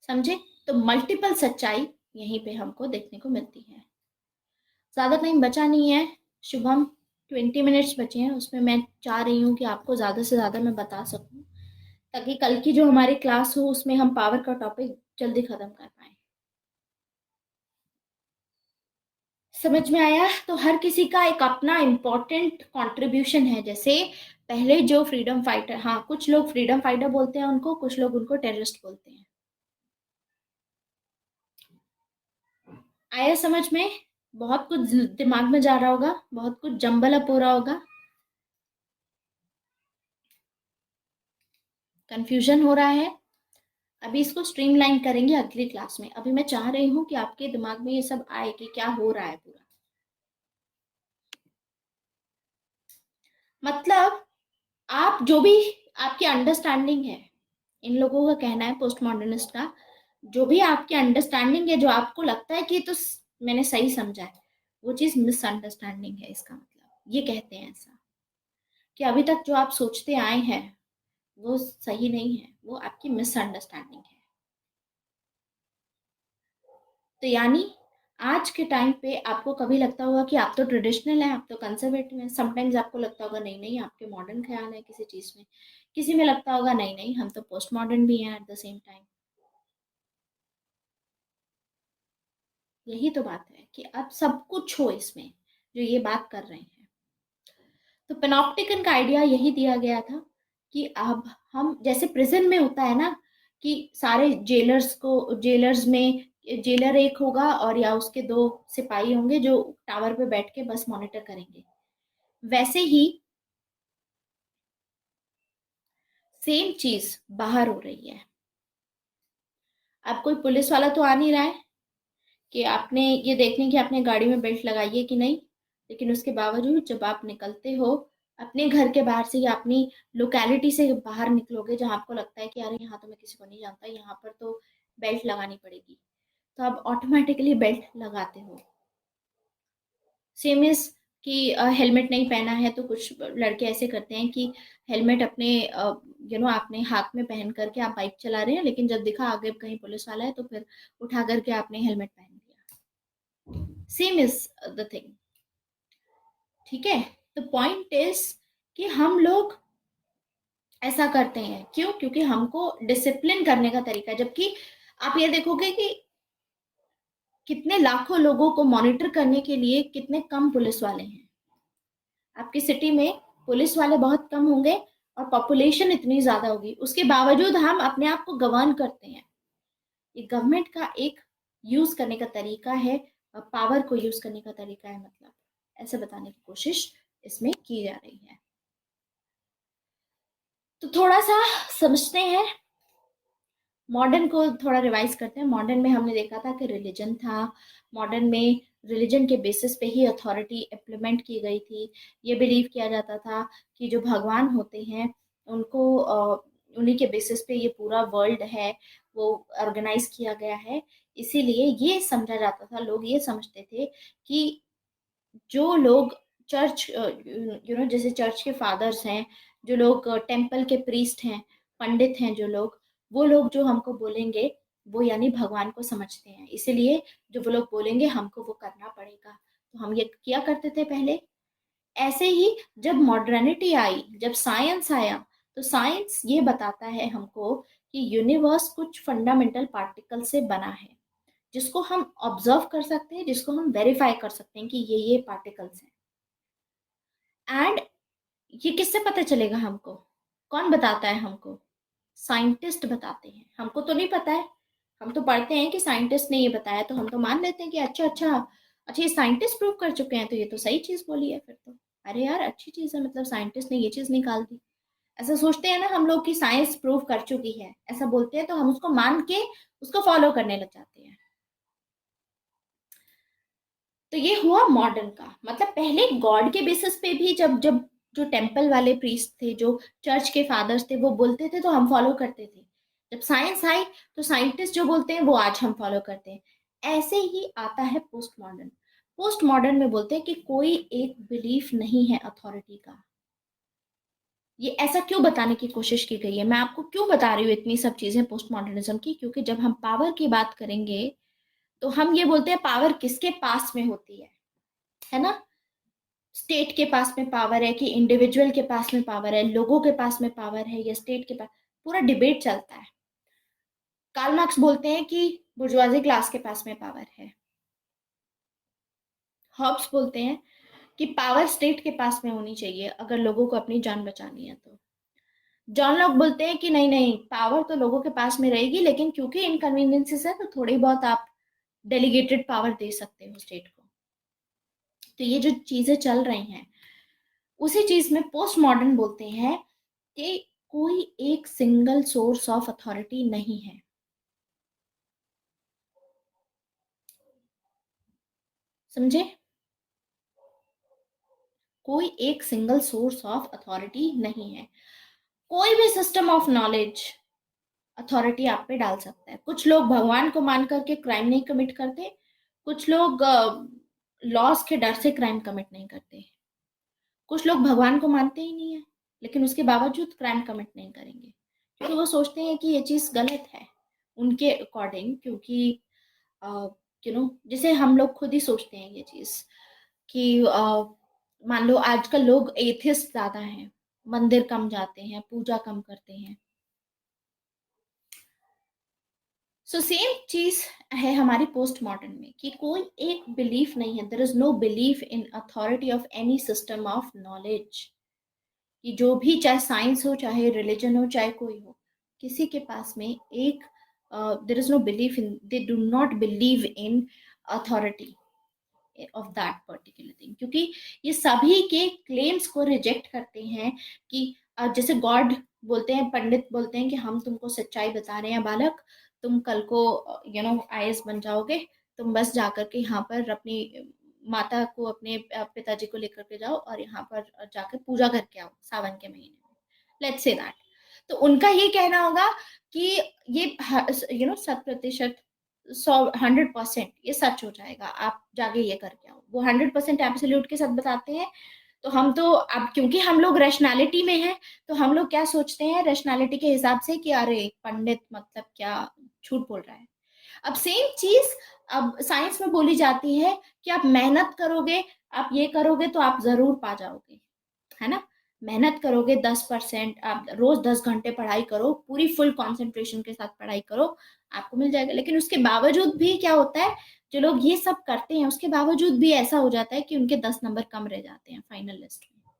समझे। तो मल्टीपल सच्चाई यहीं पे हमको देखने को मिलती है। ज्यादा टाइम बचा नहीं है शुभम, 20 मिनट्स बचे हैं, उसमें मैं चाह रही हूँ कि आपको ज्यादा से ज्यादा मैं बता सकूं, ताकि कल की जो हमारी क्लास हो उसमें हम पावर का टॉपिक जल्दी खत्म कर पाए। समझ में आया। तो हर किसी का एक अपना इम्पोर्टेंट कंट्रीब्यूशन है। जैसे पहले जो फ्रीडम फाइटर, हाँ कुछ लोग फ्रीडम फाइटर बोलते हैं उनको, कुछ लोग उनको टेररिस्ट बोलते हैं। आया समझ में। बहुत कुछ दिमाग में जा रहा होगा, बहुत कुछ जंबल अप हो रहा होगा, कंफ्यूजन हो रहा है। अभी इसको स्ट्रीमलाइन करेंगे अगली क्लास में। अभी मैं चाह रही हूँ कि आपके दिमाग में ये सब आए कि क्या हो रहा है पूरा। मतलब आप जो भी, आपकी अंडरस्टैंडिंग है, इन लोगों का कहना है पोस्ट मॉडर्निस्ट का, जो भी आपकी अंडरस्टैंडिंग है, जो आपको लगता है कि ये तो मैंने सही समझा है, वो चीज मिसअंडरस्टैंडिंग है। इसका मतलब ये कहते हैं ऐसा कि अभी तक जो आप सोचते आए हैं वो सही नहीं है, वो आपकी मिसअंडरस्टैंडिंग है। तो यानी आज के टाइम पे आपको कभी लगता होगा कि आप तो ट्रेडिशनल हैं, आप तो कंजर्वेटिव हैं, समटाइम्स आपको लगता होगा नहीं नहीं आपके मॉडर्न ख्याल है किसी चीज में, किसी में लगता होगा नहीं नहीं हम तो पोस्ट मॉडर्न भी हैं एट द सेम टाइम। यही तो बात है कि अब सब कुछ हो इसमें जो ये बात कर रहे हैं। तो पेनॉप्टिकन का आइडिया यही दिया गया था कि अब हम जैसे प्रिजन में होता है ना, कि सारे जेलर्स को, जेलर्स में जेलर एक होगा और या उसके दो सिपाही होंगे जो टावर पे बैठ के बस मॉनिटर करेंगे, वैसे ही सेम चीज बाहर हो रही है। अब कोई पुलिस वाला तो आ नहीं रहा है कि आपने ये देखने की आपने गाड़ी में बेल्ट लगाई है कि नहीं, लेकिन उसके बावजूद जब आप निकलते हो अपने घर के बाहर से या अपनी लोकेलिटी से बाहर निकलोगे जहां आपको लगता है कि अरे यहाँ तो मैं किसी को नहीं जानता, यहाँ पर तो बेल्ट लगानी पड़ेगी, तो आप ऑटोमेटिकली बेल्ट लगाते हो। सेम इज कि हेलमेट नहीं पहना है, तो कुछ लड़के ऐसे करते हैं कि हेलमेट अपने आपने हाथ में पहन करके आप बाइक चला रहे हैं, लेकिन जब दिखा आगे कहीं पुलिस वाला है तो फिर उठा करके आपने हेलमेट पहन लिया। Same is the thing. ठीक है। द पॉइंट इज कि हम लोग ऐसा करते हैं क्यों? क्योंकि हमको डिसिप्लिन करने का तरीका है, जबकि आप ये देखोगे कि कितने लाखों लोगों को मॉनिटर करने के लिए कितने कम पुलिस वाले हैं। आपकी सिटी में पुलिस वाले बहुत कम होंगे और पॉपुलेशन इतनी ज्यादा होगी, उसके बावजूद हम अपने आप को गवर्न करते हैं। ये गवर्नमेंट का एक यूज करने का तरीका है, पावर को यूज करने का तरीका है, मतलब ऐसे बताने की कोशिश इसमें की जा रही है। तो थोड़ा सा समझते हैं, मॉडर्न को थोड़ा रिवाइज करते हैं। मॉडर्न में हमने देखा था कि रिलीजन था। मॉडर्न में रिलीजन के बेसिस पे ही अथॉरिटी इम्प्लीमेंट की गई थी। ये बिलीव किया जाता था कि जो भगवान होते हैं उनको उन्हीं के बेसिस पे ये पूरा वर्ल्ड है वो ऑर्गेनाइज किया गया है। इसीलिए ये समझा जाता था, लोग ये समझते थे कि जो लोग चर्च जैसे चर्च के फादर्स हैं, जो लोग टेम्पल के प्रीस्ट हैं, पंडित हैं, जो लोग, वो लोग जो हमको बोलेंगे वो यानी भगवान को समझते हैं। इसीलिए जो वो लोग बोलेंगे हमको वो करना पड़ेगा। तो हम ये किया करते थे पहले। ऐसे ही जब मॉडर्निटी आई, जब साइंस आया, तो साइंस ये बताता है हमको कि यूनिवर्स कुछ फंडामेंटल पार्टिकल से बना है, जिसको हम ऑब्जर्व कर सकते हैं, जिसको हम वेरीफाई कर सकते हैं कि ये पार्टिकल्स हैं। एंड ये किससे पता चलेगा हमको? कौन बताता है हमको? साइंटिस्ट बताते हैं। हमको तो नहीं पता है, हम तो पढ़ते हैं कि साइंटिस्ट ने ये बताया, तो हम तो मान लेते हैं कि अच्छा अच्छा अच्छा, ये साइंटिस्ट प्रूव कर चुके हैं तो ये तो सही चीज बोली है फिर तो। अरे यार अच्छी चीज है, मतलब साइंटिस्ट ने ये चीज निकाल दी। ऐसा सोचते हैं ना हम लोग कि साइंस प्रूव कर चुकी है, ऐसा बोलते हैं तो हम उसको मान के उसको फॉलो करने लग जाते हैं। तो ये हुआ मॉडर्न का मतलब। पहले गॉड के बेसिस पे भी जब जब जो टेम्पल वाले प्रीस्ट थे, जो चर्च के फादर्स थे, वो बोलते थे तो हम फॉलो करते थे। जब साइंस आई तो साइंटिस्ट जो बोलते हैं वो आज हम फॉलो करते हैं। ऐसे ही आता है पोस्ट मॉडर्न। पोस्ट मॉडर्न में बोलते हैं कि कोई एक बिलीफ नहीं है अथॉरिटी का। ये ऐसा क्यों बताने की कोशिश की गई है? मैं आपको क्यों बता रही हूँ इतनी सब चीजें पोस्ट मॉडर्निज्म की? क्योंकि जब हम पावर की बात करेंगे तो हम ये बोलते हैं पावर किसके पास में होती है ना? स्टेट के पास में पावर है कि इंडिविजुअल के पास में पावर है, लोगों के पास में पावर है या स्टेट के पास? पूरा डिबेट चलता है। कार्ल मार्क्स बोलते हैं कि बुर्जुआजी क्लास के पास में पावर है। हॉब्स बोलते हैं कि पावर स्टेट के पास में होनी चाहिए अगर लोगों को अपनी जान बचानी है तो। जॉन लॉक बोलते हैं कि नहीं नहीं, पावर तो लोगों के पास में रहेगी, लेकिन क्योंकि इनकन्वीनियंसेस है तो थोड़ी बहुत आप डेलीगेटेड पावर दे सकते हो स्टेट को। तो ये जो चीजें चल रही हैं, उसी चीज में पोस्ट मॉडर्न बोलते हैं कि कोई एक सिंगल सोर्स ऑफ अथॉरिटी नहीं है। समझे? कोई एक सिंगल सोर्स ऑफ अथॉरिटी नहीं है। कोई भी सिस्टम ऑफ नॉलेज अथॉरिटी आप पे डाल सकता है। कुछ लोग भगवान को मान करके क्राइम नहीं कमिट करते, कुछ लोग लॉस के डर से क्राइम कमिट नहीं करते, कुछ लोग भगवान को मानते ही नहीं है लेकिन उसके बावजूद क्राइम कमिट नहीं करेंगे, क्योंकि वो सोचते हैं कि ये चीज गलत है उनके अकॉर्डिंग। क्योंकि जैसे हम लोग खुद ही सोचते हैं ये चीज कि मान लो आजकल लोग एथिस्ट ज्यादा हैं, मंदिर कम जाते हैं, पूजा कम करते हैं। सो सेम चीज है हमारी पोस्ट मॉडर्न में कि कोई एक बिलीफ नहीं है। There is no belief in authority of any system of knowledge. कि जो भी, चाहे साइंस हो, चाहे रिलीजन हो, चाहे कोई हो, किसी के पास में एक there is no belief in, they do not believe in authority of that particular thing. क्योंकि ये सभी के क्लेम्स को रिजेक्ट करते हैं कि जैसे गॉड बोलते हैं, पंडित बोलते हैं कि हम तुमको सच्चाई बता रहे हैं बालक, तुम कल को आईएएस बन जाओगे, तुम बस जाकर के यहाँ पर अपनी माता को, अपने पिताजी को लेकर के जाओ और यहाँ पर जाकर पूजा करके आओ सावन के महीने में, लेट्स से दैट। तो उनका ये कहना होगा कि ये 100% 100% ये सच हो जाएगा, आप जाके ये करके आओ, वो 100% एब्सोल्यूट के साथ बताते हैं। तो हम तो अब क्योंकि हम लोग रैशनैलिटी में हैं, तो हम लोग क्या सोचते हैं रैशनैलिटी के हिसाब से कि अरे पंडित मतलब क्या झूठ बोल रहा है। अब सेम चीज अब साइंस में बोली जाती है कि आप मेहनत करोगे, आप ये करोगे तो आप जरूर पा जाओगे, है ना। मेहनत करोगे 10%, आप रोज 10 घंटे पढ़ाई करो, पूरी फुल कंसंट्रेशन के साथ पढ़ाई करो, आपको मिल जाएगा। लेकिन उसके बावजूद भी क्या होता है, जो लोग ये सब करते हैं उसके बावजूद भी ऐसा हो जाता है कि उनके 10 नंबर कम रह जाते हैं फाइनल लिस्ट में,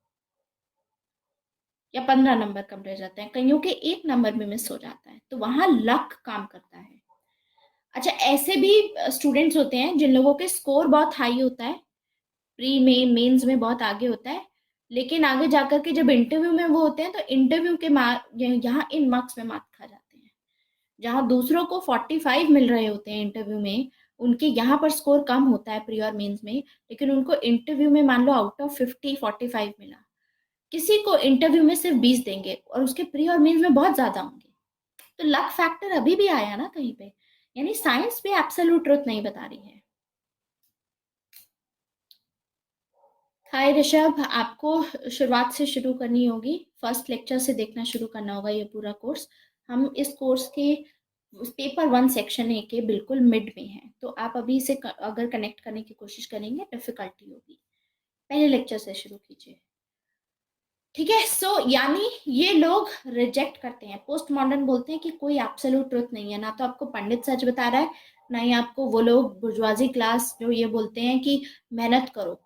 या 15 नंबर कम रह जाते हैं, कईयों के 1 नंबर में मिस हो जाता है, तो वहां लक काम करता है। अच्छा, ऐसे भी स्टूडेंट्स होते हैं जिन लोगों के स्कोर बहुत हाई होता है, प्री में मेंस में बहुत आगे होता है, लेकिन आगे जाकर के जब इंटरव्यू में वो होते हैं तो इंटरव्यू के मार्क यहाँ इन मार्क्स में मार्क खा जाते हैं। जहाँ दूसरों को 45 मिल रहे होते हैं इंटरव्यू में, उनके यहाँ पर स्कोर कम होता है प्री और मेंस में, लेकिन उनको इंटरव्यू में मान लो आउट ऑफ 45 मिला, किसी को इंटरव्यू में सिर्फ 20 देंगे और उसके प्री और मेंस में बहुत ज्यादा होंगे। तो लक फैक्टर अभी भी आया ना कहीं पे, यानी साइंस भी एब्सोल्यूट ट्रुथ नहीं बता रही है। हाय ऋषभ, आपको शुरुआत से शुरू करनी होगी, फर्स्ट लेक्चर से देखना शुरू करना होगा ये पूरा कोर्स। हम इस कोर्स के पेपर 1 सेक्शन ए के बिल्कुल मिड में हैं, तो आप अभी से अगर कनेक्ट करने की कोशिश करेंगे डिफिकल्टी होगी। पहले लेक्चर से शुरू कीजिए, ठीक है। सो यानी ये लोग रिजेक्ट करते हैं, पोस्ट मॉडर्न बोलते हैं कि कोई एब्सोल्यूट ट्रुथ नहीं है, ना तो आपको पंडित सच बता रहा है, ना ही आपको वो लोग बुर्जुआजी क्लास जो ये बोलते हैं कि मेहनत करो,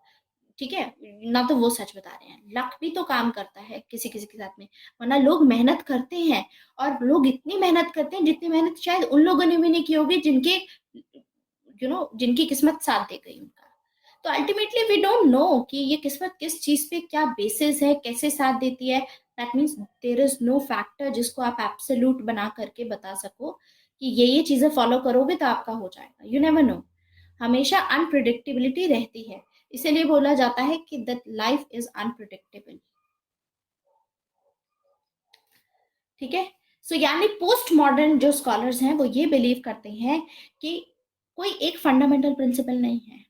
ठीक है, ना तो वो सच बता रहे हैं। लक भी तो काम करता है किसी किसी के साथ में, वरना लोग मेहनत करते हैं, और लोग इतनी मेहनत करते हैं जितनी मेहनत शायद उन लोगों ने भी नहीं की होगी जिनके जिनकी किस्मत साथ दे गई उनका। तो अल्टीमेटली वी डोंट नो कि ये किस्मत किस चीज पे क्या बेसिस है, कैसे साथ देती है। That means there is no factor जिसको आप एब्सोल्यूट बना करके बता सको कि ये चीजें फॉलो करोगे तो आपका हो जाएगा, यू नेवर नो। हमेशा अनप्रिडिक्टेबिलिटी रहती है, इसीलिए बोला जाता है कि दैट लाइफ इज अनप्रिडिक्टेबल, ठीक है। सो यानी पोस्ट मॉडर्न जो स्कॉलर्स हैं वो ये बिलीव करते हैं कि कोई एक फंडामेंटल प्रिंसिपल नहीं है,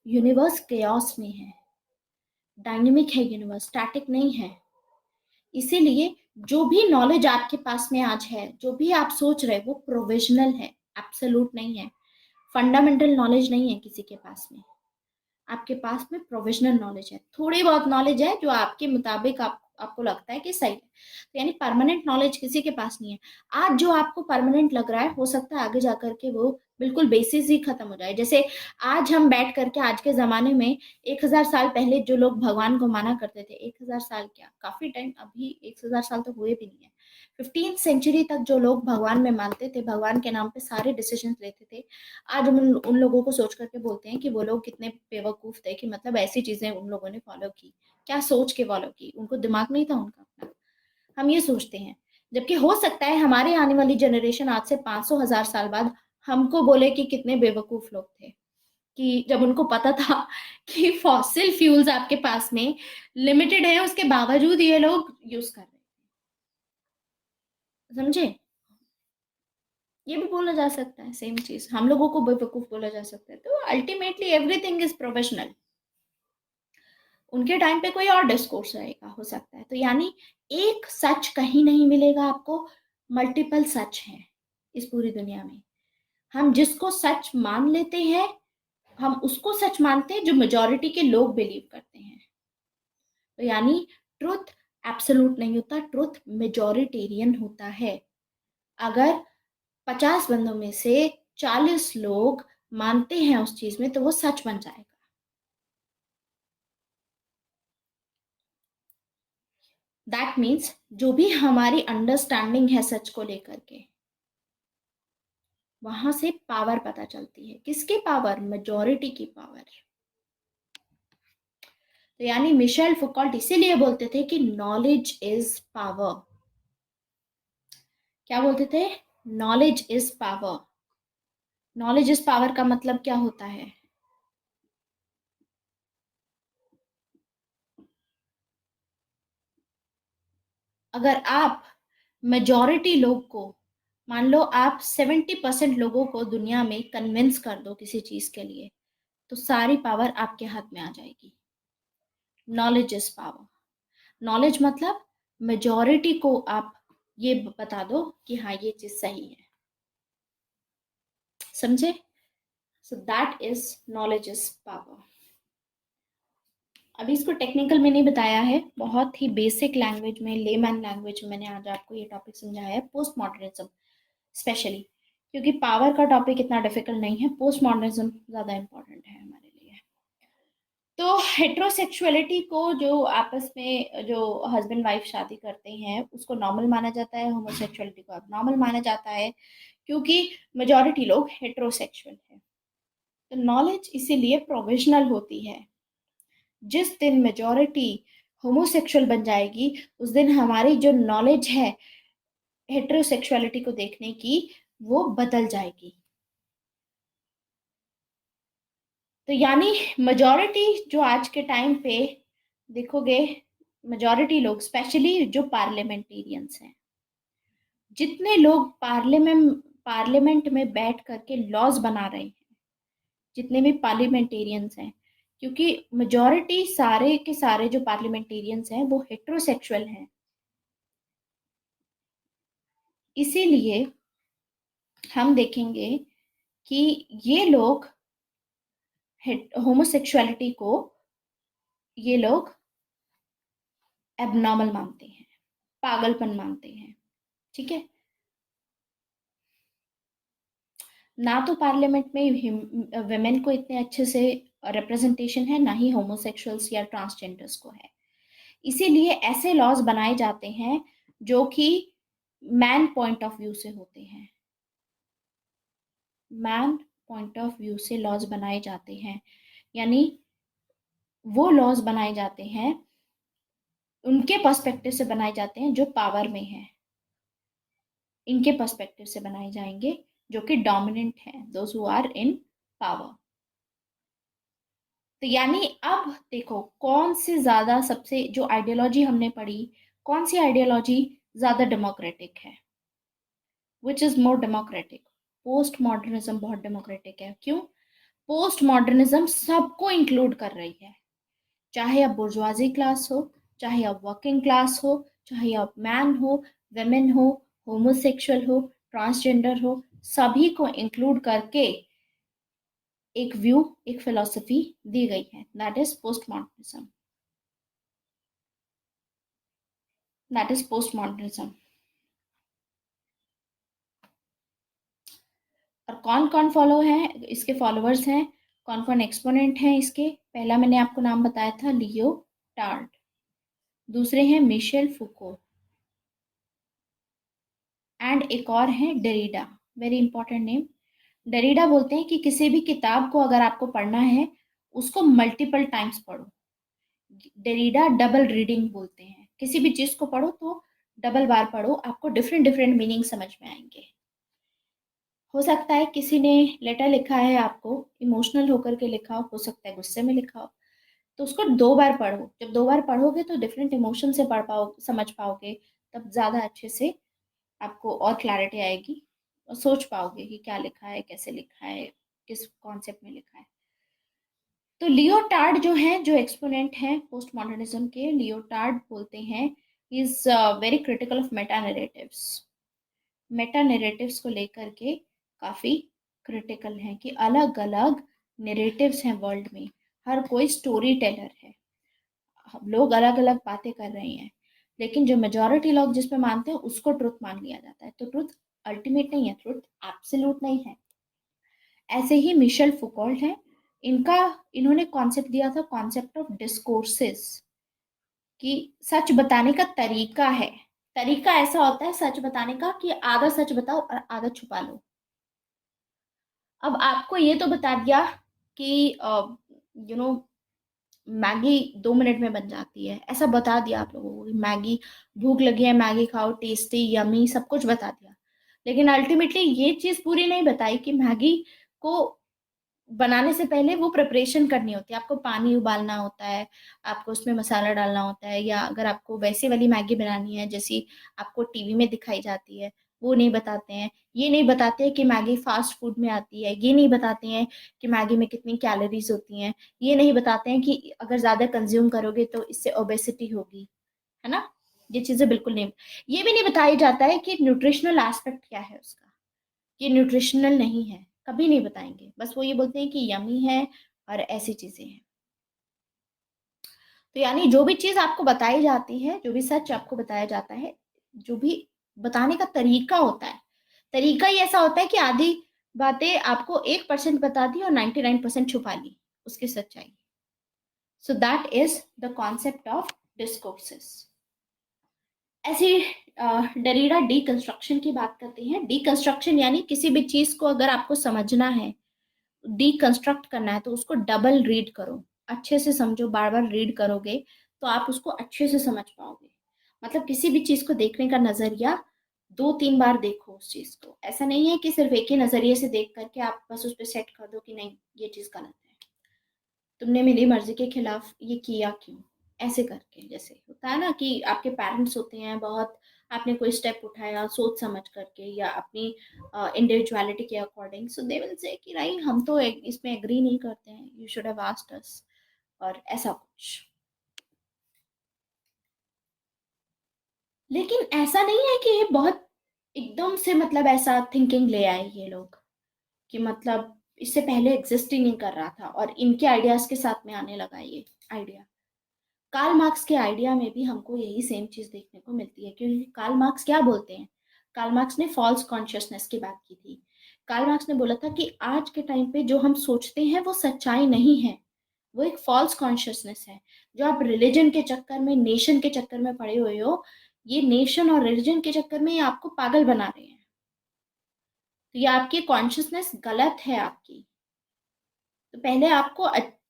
यूनिवर्स केओस में है, डायनेमिक है यूनिवर्स, स्टैटिक नहीं है। इसीलिए जो भी नॉलेज आपके पास में आज है, जो भी आप सोच रहे वो प्रोविजनल है, एब्सोल्यूट नहीं है। फंडामेंटल नॉलेज नहीं है किसी के पास में, आपके पास में प्रोविजनल नॉलेज है, थोड़ी बहुत नॉलेज है जो आपके मुताबिक आपको लगता है कि सही है। तो यानी परमानेंट नॉलेज किसी के पास नहीं है। आज जो आपको परमानेंट लग रहा है हो सकता है आगे जाकर के वो बिल्कुल बेसिस ही खत्म हो जाए। जैसे आज हम बैठ करके आज के जमाने में 1,000 साल पहले जो लोग भगवान को माना करते थे, 1,000 साल क्या काफी टाइम, अभी 1,000 साल तो हुए भी नहीं है, 15th सेंचुरी तक जो लोग भगवान में मानते थे, भगवान के नाम पे सारे डिसीजन लेते थे, आज हम उन लोगों को सोच करके बोलते हैं कि वो लोग कितने बेवकूफ थे, कि मतलब ऐसी चीजें उन लोगों ने फॉलो की, क्या सोच के फॉलो की, उनको दिमाग नहीं था उनका अपना। हम ये सोचते हैं, जबकि हो सकता है हमारे आने वाली जनरेशन आज से 500 1000 साल बाद हमको बोले कि कितने बेवकूफ लोग थे, कि जब उनको पता था कि फॉसिल फ्यूल्स आपके पास में लिमिटेड है, उसके बावजूद ये लोग यूज कर रहे हैं, समझे। ये भी बोला जा सकता है, सेम चीज हम लोगों को बेवकूफ बोला जा सकता है। तो अल्टीमेटली एवरीथिंग इज प्रोफेशनल, उनके टाइम पे कोई और डिस्कोर्स रहेगा हो सकता है। तो यानी एक सच कहीं नहीं मिलेगा आपको, मल्टीपल सच है इस पूरी दुनिया में। हम जिसको सच मान लेते हैं, हम उसको सच मानते हैं जो मेजोरिटी के लोग बिलीव करते हैं। तो यानी ट्रुथ एब्सोल्यूट नहीं होता, ट्रुथ मेजोरिटेरियन होता है। अगर 50 बंदों में से 40 लोग मानते हैं उस चीज में तो वो सच बन जाएगा। दैट मीन्स जो भी हमारी अंडरस्टैंडिंग है सच को लेकर के, वहां से पावर पता चलती है, किसकी पावर, मेजोरिटी की पावर। तो यानी मिशेल फुकॉल्ट इसीलिए बोलते थे कि नॉलेज इज पावर। क्या बोलते थे, knowledge is power. Knowledge is power का मतलब क्या होता है, अगर आप मेजोरिटी लोग को मान लो आप 70% लोगों को दुनिया में कन्विंस कर दो किसी चीज के लिए, तो सारी पावर आपके हाथ में आ जाएगी। Knowledge is power. नॉलेज मतलब मेजॉरिटी को आप ये बता दो कि हाँ ये चीज सही है। समझे? So that is knowledge is power. अभी इसको टेक्निकल में नहीं बताया है, बहुत ही बेसिक लैंग्वेज में, लेमैन लैंग्वेज में मैंने आज आपको ये टॉपिक समझाया है, पोस्ट मॉडर्निज्म स्पेशली, क्योंकि पावर का टॉपिक इतना डिफिकल्ट नहीं है, पोस्ट मॉडर्निज्म ज्यादा इंपॉर्टेंट है हमारे लिए। तो हेट्रोसेक्सुअलिटी को, जो आपस में जो हस्बैंड वाइफ शादी करते हैं, उसको नॉर्मल माना जाता है, होमोसेक्सुअलिटी को अब नॉर्मल माना जाता है, क्योंकि मेजॉरिटी लोग हेट्रोसेक्सुअल है। तो नॉलेज इसीलिए प्रोविजनल होती है। जिस दिन मेजॉरिटी होमोसेक्सुअल बन जाएगी, उस दिन हमारी जो नॉलेज है हेट्रोसेक्सुअलिटी को देखने की, वो बदल जाएगी। तो यानी मेजॉरिटी जो आज के टाइम पे देखोगे, मेजॉरिटी लोग स्पेशली जो पार्लियामेंटेरियंस हैं, जितने लोग पार्लियामेंट में बैठ करके लॉज बना रहे हैं, जितने भी पार्लियामेंटेरियंस हैं, क्योंकि मेजॉरिटी सारे के सारे जो पार्लियामेंटेरियंस हैं वो हेट्रोसेक्सुअल हैं, इसीलिए हम देखेंगे कि ये लोग होमोसेक्सुअलिटी को, ये लोग एबनॉर्मल मानते हैं, पागलपन मानते हैं। ठीक है? ना तो पार्लियामेंट में वेमेन को इतने अच्छे से रिप्रेजेंटेशन है, ना ही होमोसेक्सुअल्स या ट्रांसजेंडर्स को है, इसीलिए ऐसे लॉज बनाए जाते हैं जो कि मैन पॉइंट ऑफ व्यू से होते हैं। मैन पॉइंट ऑफ व्यू से लॉज बनाए जाते हैं, यानी वो लॉज बनाए जाते हैं, उनके पर्सपेक्टिव से बनाए जाते हैं जो पावर में है, इनके पर्सपेक्टिव से बनाए जाएंगे जो कि डोमिनेंट है, those who are in power. तो यानी अब देखो कौन से ज्यादा, सबसे जो आइडियोलॉजी हमने पढ़ी, कौन सी आइडियोलॉजी ज्यादा डेमोक्रेटिक है? Which is more democratic? Post modernism बहुत डेमोक्रेटिक है। क्यों? पोस्ट मॉडर्निज्म सबको इंक्लूड कर रही है, चाहे आप बुर्जुआजी क्लास हो, चाहे आप वर्किंग क्लास हो, चाहे आप मैन हो, वेमेन हो, होमोसेक्सुअल हो, ट्रांसजेंडर हो, सभी को इंक्लूड करके एक व्यू, एक फिलॉसफी दी गई है, that is post modernism. That is post modernism. और कौन कौन फॉलो है, इसके फॉलोअर्स हैं, कौन कौन एक्सपोनेंट हैं इसके? पहला मैंने आपको नाम बताया था, लियो टार्ड। दूसरे हैं मिशेल फुको, एंड एक और है Derrida, very important name. Derrida बोलते हैं कि किसी भी किताब को अगर आपको पढ़ना है, उसको मल्टीपल टाइम्स पढ़ो। डेरिडा डबल रीडिंग बोलते हैं, किसी भी चीज को पढ़ो तो डबल बार पढ़ो, आपको डिफरेंट डिफरेंट मीनिंग समझ में आएंगे। हो सकता है किसी ने लेटर लिखा है आपको, इमोशनल होकर के लिखा हो सकता है गुस्से में लिखा हो, तो उसको 2 बार पढ़ो। जब 2 बार पढ़ोगे तो डिफरेंट इमोशन से पढ़ पाओ, समझ पाओगे, तब ज्यादा अच्छे से आपको और क्लैरिटी आएगी, और सोच पाओगे कि क्या लिखा है, कैसे लिखा है, किस कॉन्सेप्ट में लिखा है। तो लियोटार्ड जो है, जो एक्सपोनेंट है पोस्ट मॉडर्निज्म के, लियोटार्ड बोलते हैं is very critical of Meta narratives. Meta narratives को लेकर के काफी क्रिटिकल हैं कि अलग अलग नैरेटिव्स हैं वर्ल्ड में, हर कोई स्टोरी टेलर है, हम लोग अलग अलग बातें कर रहे हैं, लेकिन जो मेजोरिटी लोग जिस पे मानते हैं उसको ट्रुथ मान लिया जाता है। तो ट्रुथ अल्टीमेट नहीं है, ट्रुथ एब्सोल्यूट नहीं है। ऐसे ही मिशेल फुकॉल्ट है, इनका, इन्होंने कॉन्सेप्ट दिया था, कॉन्सेप्ट ऑफ डिस्कोर्सेस, कि सच बताने का तरीका है। तरीका ऐसा होता है सच बताने का कि आधा सच बताओ और आधा छुपा लो। अब आपको ये तो बता दिया कि यू नो मैगी 2 मिनट में बन जाती है, ऐसा बता दिया आप लोगों को कि मैगी, भूख लगी है मैगी खाओ, टेस्टी यमी सब कुछ बता दिया, लेकिन अल्टीमेटली ये चीज पूरी नहीं बताई कि मैगी को बनाने से पहले वो प्रिपरेशन करनी होती है, आपको पानी उबालना होता है, आपको उसमें मसाला डालना होता है, या अगर आपको वैसे वाली मैगी बनानी है जैसी आपको टीवी में दिखाई जाती है, वो नहीं बताते हैं। ये नहीं बताते हैं कि मैगी फास्ट फूड में आती है। ये नहीं बताते हैं कि मैगी में कितनी कैलोरीज होती हैं। ये नहीं बताते हैं कि अगर ज्यादा कंज्यूम करोगे तो इससे ओबेसिटी होगी, है ना। ये चीजें बिल्कुल नहीं। ये भी नहीं बताया जाता है कि न्यूट्रिशनल एस्पेक्ट क्या है उसका। ये न्यूट्रिशनल नहीं है, कभी नहीं बताएंगे। बस वो ये बोलते हैं कि यमी है और ऐसी चीजें हैं। तो यानी जो भी चीज आपको बताई जाती है, जो भी सच आपको बताया जाता है, जो भी बताने का तरीका होता है, तरीका ही ऐसा होता है कि आधी बातें आपको 1% बता दी और 99% छुपा ली उसकी सच्चाई। So that is the concept of discourses. ऐसे डरीडा डीकंस्ट्रक्शन की बात करते हैं। डीकंस्ट्रक्शन यानी किसी भी चीज को अगर आपको समझना है, डीकंस्ट्रक्ट करना है, तो उसको डबल रीड करो, अच्छे से समझो। बार बार रीड करोगे तो आप उसको अच्छे से समझ पाओगे। मतलब किसी भी चीज को देखने का नजरिया 2-3 बार देखो उस चीज को। ऐसा नहीं है कि सिर्फ एक ही नजरिए से देख करके आप बस उस पर सेट कर दो कि नहीं ये चीज गलत है, तुमने मेरी मर्जी के खिलाफ ये किया क्यों। ऐसे करके, जैसे होता है ना कि आपके पेरेंट्स होते हैं बहुत, आपने कोई स्टेप उठाया सोच समझ करके या अपनी इंडिविजुअलिटी के according, so they will say कि नहीं हम तो इसमें एग्री नहीं करते हैं, you should have asked us, और ऐसा कुछ। लेकिन ऐसा नहीं है कि ये बहुत एकदम से मतलब ऐसा थिंकिंग ले आए ये लोग कि मतलब इससे पहले एग्जिस्ट ही नहीं कर रहा था और इनके आइडियाज के साथ में आने लगा ये आइडिया। कार्ल मार्क्स के आइडिया में भी हमको यही सेम चीज देखने को मिलती है, क्योंकि कार्ल मार्क्स क्या बोलते हैं। कार्ल मार्क्स ने फॉल्स कॉन्शियसनेस की बात की थी। कार्ल मार्क्स ने बोला था कि आज के टाइम पे जो हम सोचते हैं वो सच्चाई नहीं है, वो एक फॉल्स कॉन्शियसनेस है। जो आप रिलीजन के चक्कर में, नेशन के चक्कर में पड़े हुए हो, ये नेशन और रिलीजन के चक्कर में ये आपको पागल बना रहे हैं। तो ये आपकी कॉन्शियसनेस गलत है आपकी। तो पहले आपको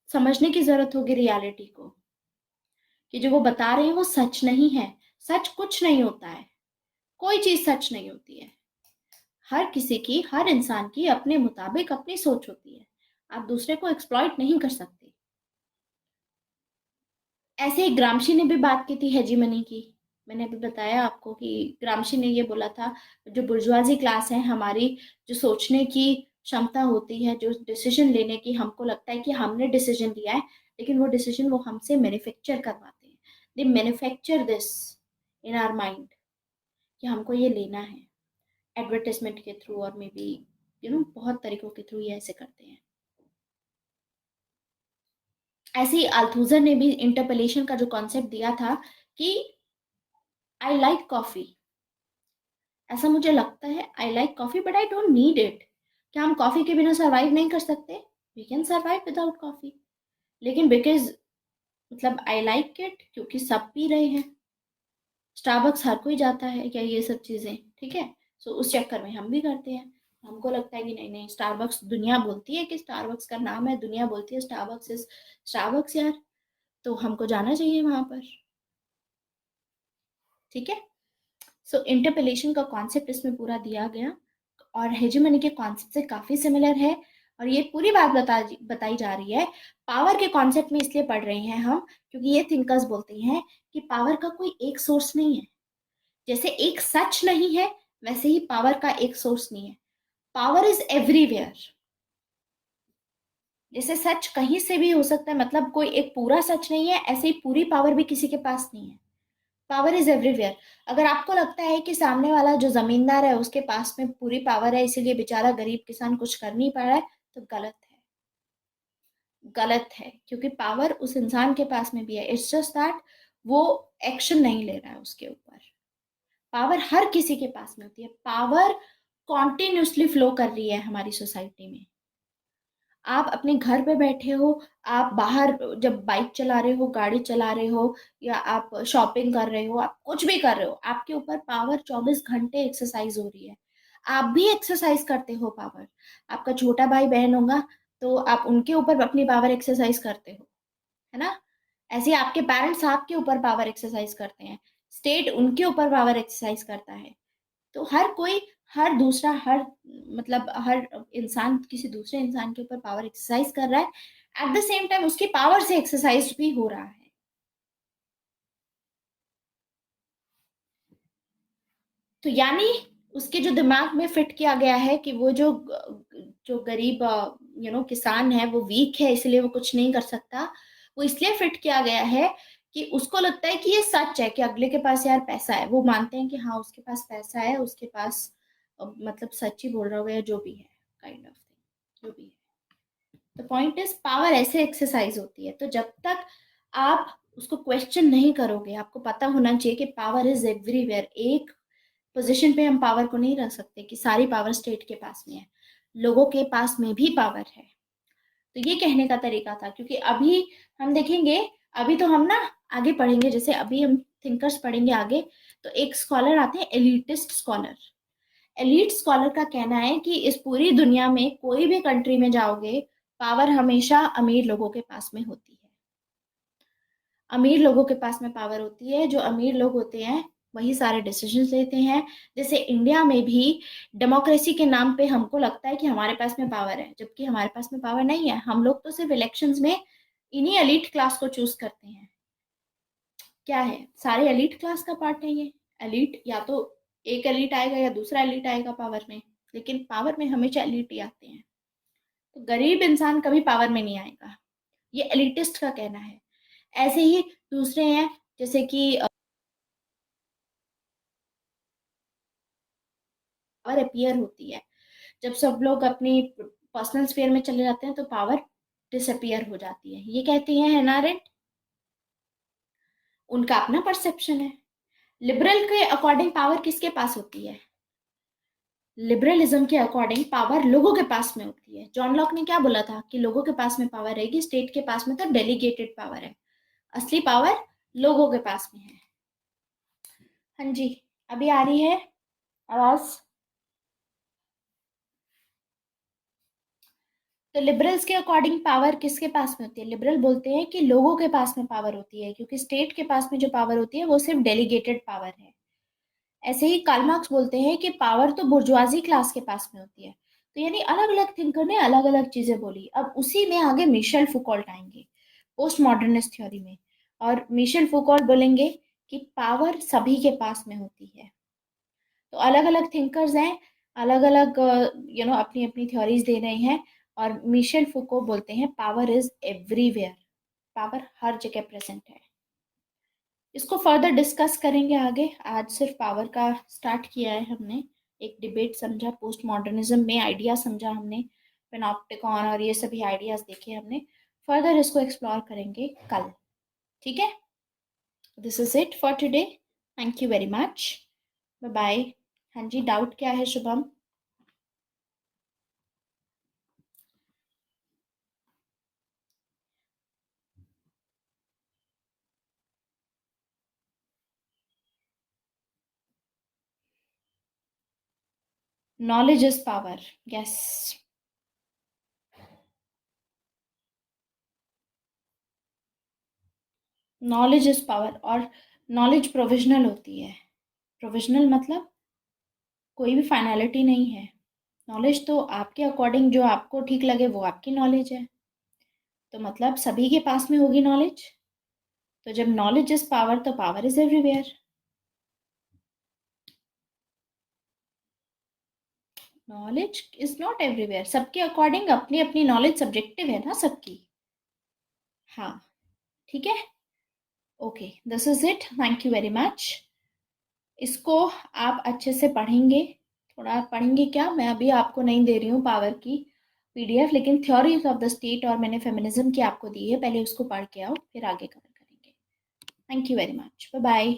समझने की जरूरत होगी रियलिटी को, कि जो वो बता रहे हैं वो सच नहीं है। सच कुछ नहीं होता है, कोई चीज सच नहीं होती है। हर किसी की, हर इंसान की अपने मुताबिक अपनी सोच होती है। आप दूसरे को एक्सप्लॉइट नहीं कर सकते। ऐसे ही ग्रामशी ने भी बात की थी हेजीमनी की। मैंने अभी बताया आपको कि ग्रामशी ने ये बोला था, जो बुर्जुआजी क्लास है हमारी, जो सोचने की क्षमता होती है, जो डिसीजन लेने की, हमको लगता है कि हमने डिसीजन लिया है, लेकिन वो डिसीजन वो हमसे मैन्युफैक्चर करवाते हैं। They manufacture this in our mind कि हमको ये लेना है, एडवर्टाइजमेंट के थ्रू और मे बी बहुत तरीकों के थ्रू ये ऐसे करते हैं। ऐसे ही अल्थुजर ने भी इंटरपेलेशन का जो कॉन्सेप्ट दिया था कि आई लाइक कॉफी, ऐसा मुझे लगता है, I like coffee but I don't need it. क्या हम कॉफी के बिना सरवाइव नहीं कर सकते? We can survive without coffee. लेकिन बिकॉज मतलब आई लाइक इट क्योंकि सब पी रहे हैं, स्टारबक्स हर कोई जाता है क्या, ये सब चीजें ठीक है। सो उस चक्कर में हम भी करते हैं। हमको लगता है कि नहीं नहीं, स्टारबक्स, दुनिया बोलती है कि स्टारबक्स का नाम है, दुनिया बोलती है स्टारबक्स इज स्टारबक्स यार, तो हमको जाना चाहिए वहां पर। ठीक है। सो इंटरपेलेशन का कॉन्सेप्ट इसमें पूरा दिया गया और हेजेमनी के कॉन्सेप्ट से काफी सिमिलर है। और ये पूरी बात बताई जा रही है पावर के कॉन्सेप्ट में, इसलिए पढ़ रहे हैं हम क्योंकि ये थिंकर्स बोलते हैं कि पावर का कोई एक सोर्स नहीं है। जैसे एक सच नहीं है, वैसे ही पावर का एक सोर्स नहीं है। Power is everywhere. जैसे सच कहीं से भी हो सकता है, मतलब कोई एक पूरा सच नहीं है, ऐसे ही पूरी पावर भी किसी के पास नहीं है। Power is everywhere. अगर आपको लगता है कि सामने वाला जो जमींदार है उसके पास में पूरी पावर है, इसीलिए बेचारा गरीब किसान कुछ कर नहीं पा रहा है, तो गलत है। गलत है, क्योंकि पावर उस इंसान के पास में भी है, इट्स जस्ट दैट वो एक्शन नहीं ले रहा है उसके ऊपर। पावर हर किसी के पास में होती है। पावर कॉन्टिन्यूसली फ्लो कर रही है हमारी सोसाइटी में। आप अपने घर पे बैठे हो, आप बाहर जब बाइक चला रहे हो, गाड़ी चला रहे हो, या आप शॉपिंग कर रहे हो, आप कुछ भी कर रहे हो, आपके ऊपर पावर 24 घंटे एक्सरसाइज हो रही है। आप भी एक्सरसाइज करते हो पावर। आपका छोटा भाई बहन होगा तो आप उनके ऊपर अपनी पावर एक्सरसाइज करते हो, है ना। ऐसे ही आपके पेरेंट्स आपके ऊपर पावर एक्सरसाइज करते हैं, स्टेट उनके ऊपर पावर एक्सरसाइज करता है। तो हर कोई, हर दूसरा, हर मतलब हर इंसान किसी दूसरे इंसान के ऊपर पावर एक्सरसाइज कर रहा है, एट द सेम टाइम उसकी पावर से एक्सरसाइज भी हो रहा है। तो यानी उसके जो दिमाग में फिट किया गया है कि वो जो जो गरीब किसान है वो वीक है, इसलिए वो कुछ नहीं कर सकता। वो इसलिए फिट किया गया है कि उसको लगता है कि ये सच है कि अगले के पास यार पैसा है, वो मानते हैं कि हाँ उसके पास पैसा है, उसके पास मतलब सच ही बोल रहा होगा या जो भी है, काइंड ऑफ थिंग, जो भी है। तो पॉइंट इज पावर ऐसे एक्सरसाइज होती है। तो जब तक आप उसको क्वेश्चन नहीं करोगे, आपको पता होना चाहिए कि पावर इज एवरीवेयर। एक पोजीशन पे हम पावर को नहीं रख सकते कि सारी पावर स्टेट के पास में है, लोगों के पास में भी पावर है। तो ये कहने का तरीका था, क्योंकि अभी हम देखेंगे, अभी तो हम ना आगे पढ़ेंगे, जैसे अभी हम थिंकर्स पढ़ेंगे आगे, तो एक स्कॉलर आते हैं एलिटिस्ट स्कॉलर। एलीट स्कॉलर का कहना है कि इस पूरी दुनिया में कोई भी कंट्री में जाओगे, पावर हमेशा अमीर लोगों के पास में होती है। अमीर लोगों के पास में पावर होती है, जो अमीर लोग होते हैं वही सारे डिसीजंस लेते हैं। जैसे इंडिया में भी डेमोक्रेसी के नाम पे हमको लगता है कि हमारे पास में पावर है, जबकि हमारे पास में पावर नहीं है। हम लोग तो सिर्फ इलेक्शंस में इन्हीं एलीट क्लास को चूज करते हैं। क्या है, सारे एलीट क्लास का पार्ट है ये। एलीट या तो एक एलीट आएगा या दूसरा एलीट आएगा पावर में, लेकिन पावर में हमेशा एलीट ही आते हैं। तो गरीब इंसान कभी पावर में नहीं आएगा, ये एलिटिस्ट का कहना है। ऐसे ही दूसरे हैं, जैसे कि पावर अपीयर होती है, जब सब लोग अपनी पर्सनल स्फीयर में चले जाते हैं तो पावर डिसअपियर हो जाती है, ये कहती है हैना अरेंट। उनका अपना परसेप्शन है। लिबरल के अकॉर्डिंग पावर किसके पास होती है? लिबरलिज्म के अकॉर्डिंग पावर लोगों के पास में होती है। जॉन लॉक ने क्या बोला था कि लोगों के पास में पावर रहेगी, स्टेट के पास में तो डेलीगेटेड पावर है, असली पावर लोगों के पास में है। हाँ जी, अभी आ रही है आवाज? तो लिबरल्स के अकॉर्डिंग पावर किसके पास में होती है? लिबरल बोलते हैं कि लोगों के पास में पावर होती है, क्योंकि स्टेट के पास में जो पावर होती है वो सिर्फ डेलीगेटेड पावर है। ऐसे ही कार्ल मार्क्स बोलते हैं कि पावर तो बुर्जुआजी क्लास के पास में होती है। तो यानी अलग अलग थिंकर ने अलग अलग चीजें बोली। अब उसी में आगे मिशेल फुकॉल्ट आएंगे पोस्ट मॉडर्निस्ट थ्योरी में, और मिशेल फुकॉल्ट बोलेंगे कि पावर सभी के पास में होती है। तो अलग अलग थिंकर्स हैं, अलग अलग अपनी अपनी थ्योरीज दे रहे हैं। और मिशेल फुको बोलते हैं पावर इज एवरीवेयर, पावर हर जगह प्रेजेंट है। इसको फर्दर डिस्कस करेंगे आगे। आज सिर्फ पावर का स्टार्ट किया है हमने, एक डिबेट समझा, पोस्ट मॉडर्निज्म में आइडिया समझा हमने, पेनॉप्टिकॉन और ये सभी आइडियाज देखे हमने। फर्दर इसको एक्सप्लोर करेंगे कल, ठीक है? This is it for today. Thank you very much, bye bye. हाँ जी, डाउट क्या है Shubham? Knowledge is power. Yes. Knowledge is power, और नॉलेज प्रोविजनल होती है। प्रोविजनल मतलब कोई भी फाइनलिटी नहीं है। नॉलेज तो आपके अकॉर्डिंग जो आपको ठीक लगे वो आपकी नॉलेज है। तो मतलब सभी के पास में होगी नॉलेज। तो जब नॉलेज इज पावर तो power is everywhere. Knowledge is not everywhere, सबके अकॉर्डिंग अपनी अपनी नॉलेज सब्जेक्टिव है ना सबकी। हाँ, ठीक है। Okay, this is it, thank you very much. इसको आप अच्छे से पढ़ेंगे, थोड़ा पढ़ेंगे क्या, मैं अभी आपको नहीं दे रही हूँ पावर की पीडीएफ, लेकिन थ्योरीज ऑफ द स्टेट और मैंने फेमिनिज्म की आपको दी है, पहले उसको पढ़ के आओ, फिर आगे कवर करेंगे। Thank you very much, bye bye.